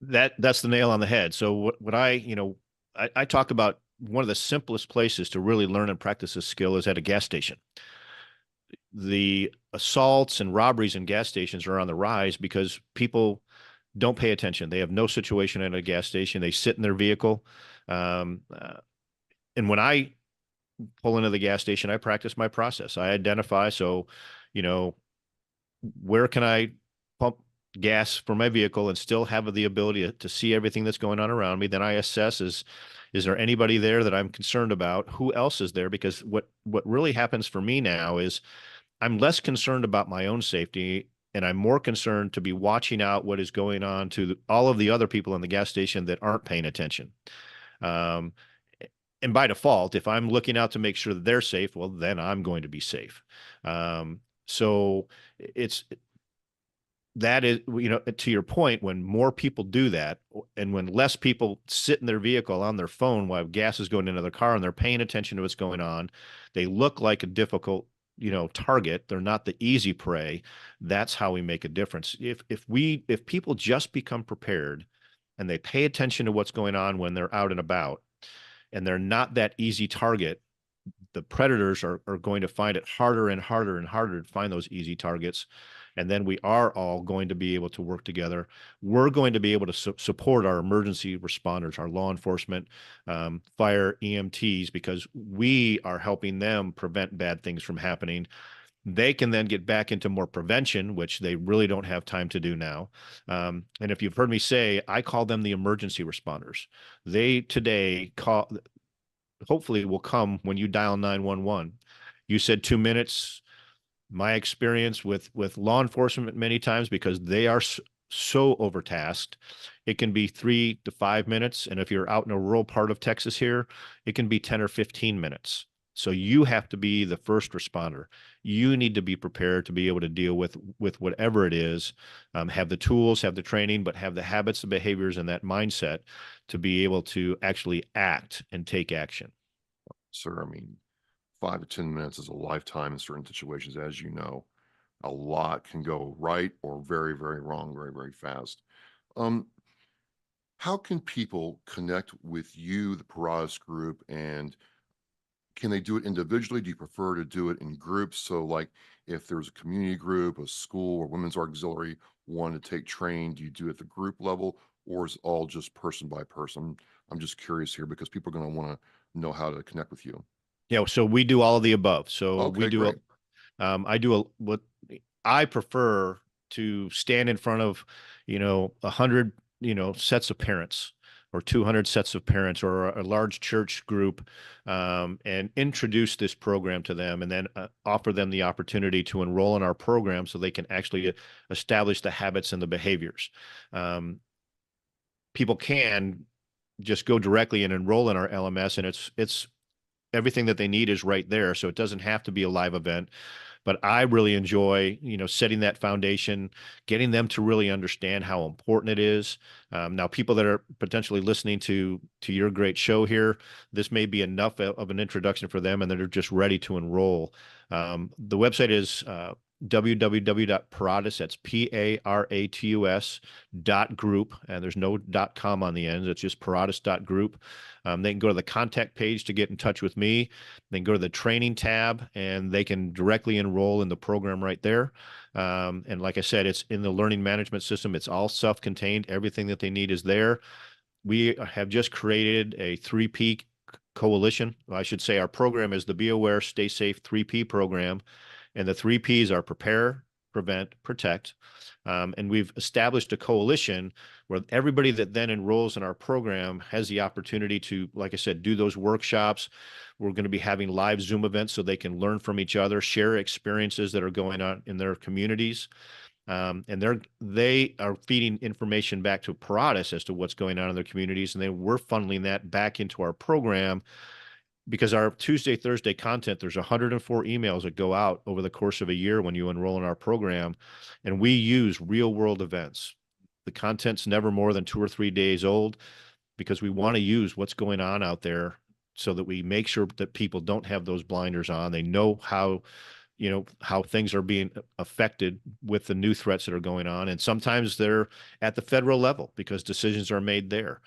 That's the nail on the head. So what I talk about, one of the simplest places to really learn and practice this skill is at a gas station. The assaults and robberies in gas stations are on the rise because people don't pay attention. They have no situation at a gas station. They sit in their vehicle. And when I pull into the gas station, I practice my process. I identify, where can I pump gas for my vehicle and still have the ability to see everything that's going on around me. Then I assess is there anybody there that I'm concerned about? Who else is there? Because what really happens for me now is I'm less concerned about my own safety, and I'm more concerned to be watching out what is going on to all of the other people in the gas station that aren't paying attention. Um, and by default, if I'm looking out to make sure that they're safe, well, then I'm going to be safe. So it's that is, to your point, when more people do that, and when less people sit in their vehicle on their phone while gas is going into their car and they're paying attention to what's going on, they look like a difficult, target. They're not the easy prey. That's how we make a difference. If people just become prepared and they pay attention to what's going on when they're out and about, and they're not that easy target, the predators are going to find it harder and harder and harder to find those easy targets. And then we are all going to be able to work together. We're going to be able to support our emergency responders, our law enforcement, fire, EMTs, because we are helping them prevent bad things from happening. They can then get back into more prevention, which they really don't have time to do now. And if you've heard me say, I call them the emergency responders. They today hopefully will come when you dial 911. You said 2 minutes. My experience with law enforcement many times, because they are so overtasked, it can be 3 to 5 minutes. And if you're out in a rural part of Texas here, it can be 10 or 15 minutes. So you have to be the first responder. You need to be prepared to be able to deal with whatever it is, have the tools, have the training, but have the habits, the behaviors, and that mindset to be able to actually act and take action. Sir, I mean, 5 to 10 minutes is a lifetime in certain situations, as you know. A lot can go right or very, very wrong, very, very fast. How can people connect with you, the Paratus Group, and can they do it individually? Do you prefer to do it in groups? So, like, if there's a community group, a school, or women's auxiliary wanting to take training, do you do it at the group level, or is it all just person by person? I'm just curious here because people are going to want to know how to connect with you. Yeah, so we do all of the above. So Okay, great. what I prefer to stand in front of, 100, sets of parents, or 200 sets of parents, or a large church group, and introduce this program to them, and then offer them the opportunity to enroll in our program so they can actually establish the habits and the behaviors. People can just go directly and enroll in our LMS, and it's everything that they need is right there. So it doesn't have to be a live event. But I really enjoy, setting that foundation, getting them to really understand how important it is. Now, people that are potentially listening to your great show here, this may be enough of an introduction for them, and they're just ready to enroll. The website is www.paratus, that's Paratus.group, and there's no .com on the end. It's just Paratus.group. They can go to the contact page to get in touch with me. They can go to the training tab, and they can directly enroll in the program right there. And like I said, it's in the learning management system. It's all self-contained. Everything that they need is there. We have just created a 3P coalition. I should say our program is the Be Aware, Stay Safe 3P program. And the 3 Ps are prepare, prevent, protect. And we've established a coalition where everybody that then enrolls in our program has the opportunity to, like I said, do those workshops. We're going to be having live Zoom events so they can learn from each other, share experiences that are going on in their communities. And they are feeding information back to Paratus as to what's going on in their communities. And then we're funneling that back into our program, because our Tuesday, Thursday content, there's 104 emails that go out over the course of a year when you enroll in our program, and we use real world events. The content's never more than 2 or 3 days old, because we want to use what's going on out there so that we make sure that people don't have those blinders on. They know how things are being affected with the new threats that are going on. And sometimes they're at the federal level because decisions are made there.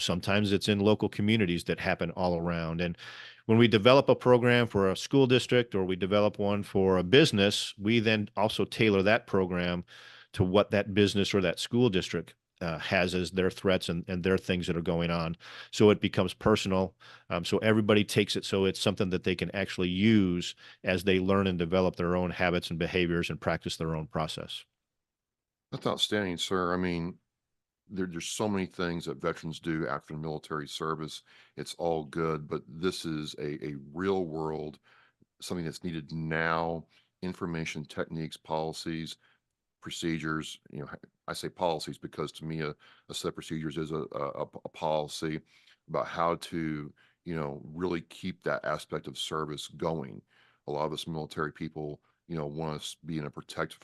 Sometimes it's in local communities that happen all around. And when we develop a program for a school district, or we develop one for a business, we then also tailor that program to what that business or that school district has as their threats and their things that are going on. So it becomes personal. So everybody takes it, so it's something that they can actually use as they learn and develop their own habits and behaviors and practice their own process. That's outstanding, sir. I mean, there's so many things that veterans do after the military service. It's all good, but this is a real world, something that's needed now, information, techniques, policies, procedures. I say policies because to me, a set of procedures is a policy about how to, really keep that aspect of service going. A lot of us military people, want to be in a protective,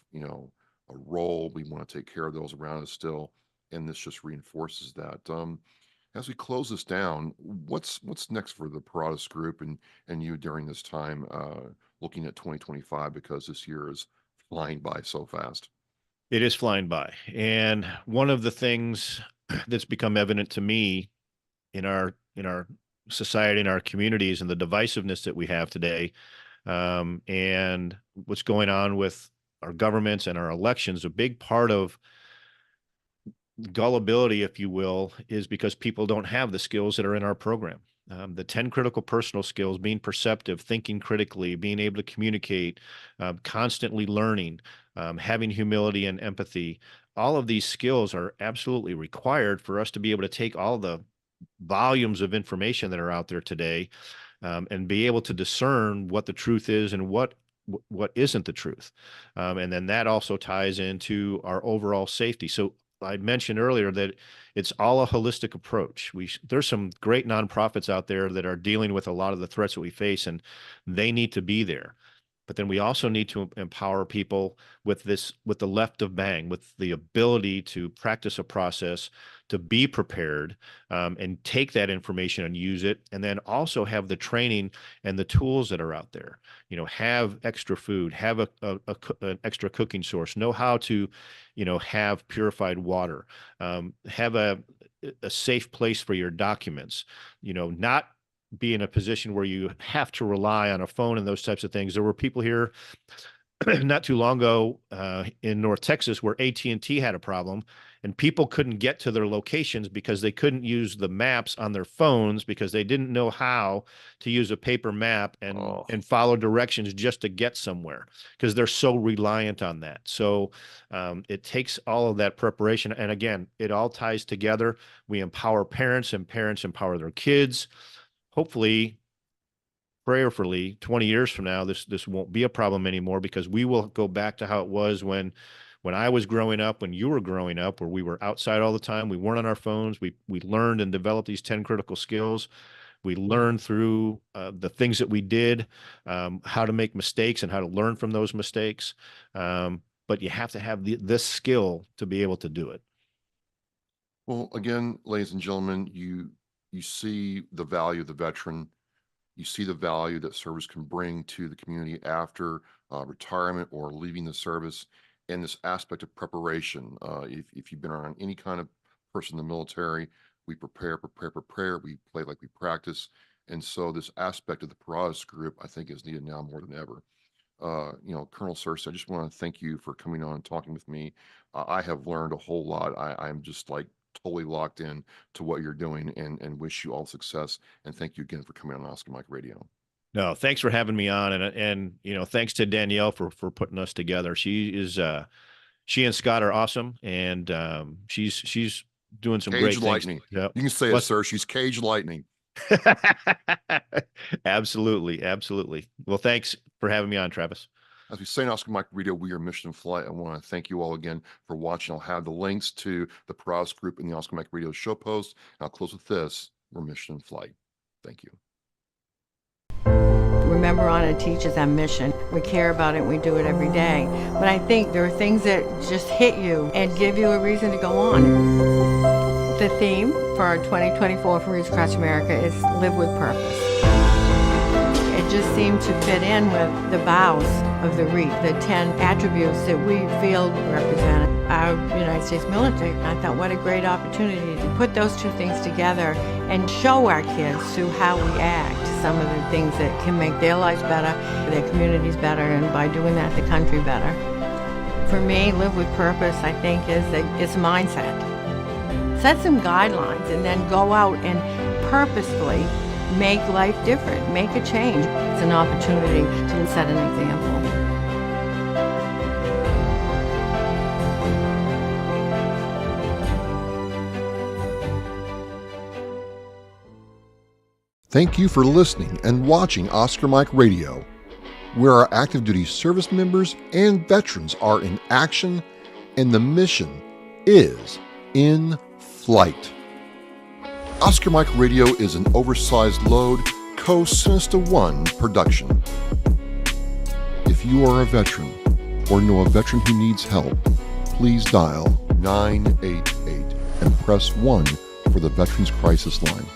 a role. We want to take care of those around us still, and this just reinforces that. As we close this down, what's next for the Paratus Group and you during this time, looking at 2025, because this year is flying by so fast. It is flying by. And one of the things that's become evident to me in our society, in our communities, and the divisiveness that we have today, and what's going on with our governments and our elections, a big part of gullibility, if you will, is because people don't have the skills that are in our program. The 10 critical personal skills: being perceptive, thinking critically, being able to communicate, constantly learning, having humility and empathy. All of these skills are absolutely required for us to be able to take all the volumes of information that are out there today, and be able to discern what the truth is and what isn't the truth. And then that also ties into our overall safety. So I mentioned earlier that it's all a holistic approach. There's some great nonprofits out there that are dealing with a lot of the threats that we face, and they need to be there. But then we also need to empower people with the left of bang, with the ability to practice a process, to be prepared, and take that information and use it. And then also have the training and the tools that are out there. Have extra food, have an extra cooking source, know how to, have purified water, have a safe place for your documents, not be in a position where you have to rely on a phone and those types of things. There were people here not too long ago in North Texas where AT&T had a problem, and people couldn't get to their locations because they couldn't use the maps on their phones because they didn't know how to use a paper map and follow directions just to get somewhere, because they're so reliant on that. So it takes all of that preparation. And again, it all ties together. We empower parents, and parents empower their kids. Hopefully, prayerfully, 20 years from now, this won't be a problem anymore, because we will go back to how it was when I was growing up, when you were growing up, where we were outside all the time. We weren't on our phones. We learned and developed these 10 critical skills. We learned through the things that we did, how to make mistakes and how to learn from those mistakes. But you have to have this skill to be able to do it. Well, again, ladies and gentlemen, you see the value of the veteran. You see the value that service can bring to the community after retirement or leaving the service, and this aspect of preparation. If you've been around any kind of person in the military, we prepare. We play like we practice. And so this aspect of the Paratus Group, I think, is needed now more than ever. Colonel Searcy, I just want to thank you for coming on and talking with me. I have learned a whole lot. I'm just like totally locked in to what you're doing, and wish you all success. And thank you again for coming on Oscar Mike Radio. No, thanks for having me on, and thanks to Danielle for putting us together. She and Scott are awesome, and she's doing some great lightning. things. Yep. You can say it, sir. She's cage lightning. Absolutely. Well, thanks for having me on, Travis. As we say in Oscar Mike Radio, we are Mission in Flight. I want to thank you all again for watching. I'll have the links to the Paratus Group in the Oscar Mike Radio show post. And I'll close with this. We're Mission in Flight. Thank you. Remember, OODA teaches our mission. We care about it, and we do it every day. But I think there are things that just hit you and give you a reason to go on. The theme for our 2024 for Reach Across America is Live with Purpose. It just seemed to fit in with the vows of the REAP, the 10 attributes that we feel represent our United States military. I thought, what a great opportunity to put those two things together and show our kids through how we act some of the things that can make their lives better, their communities better, and by doing that, the country better. For me, Live with Purpose, I think, it's a mindset. Set some guidelines and then go out and purposefully make life different, make a change. It's an opportunity to set an example. Thank you for listening and watching Oscar Mike Radio, where our active duty service members and veterans are in action and the mission is in flight. Oscar Mike Radio is an oversized load Co-Sinister One production. If you are a veteran or know a veteran who needs help, please dial 988 and press 1 for the Veterans Crisis Line.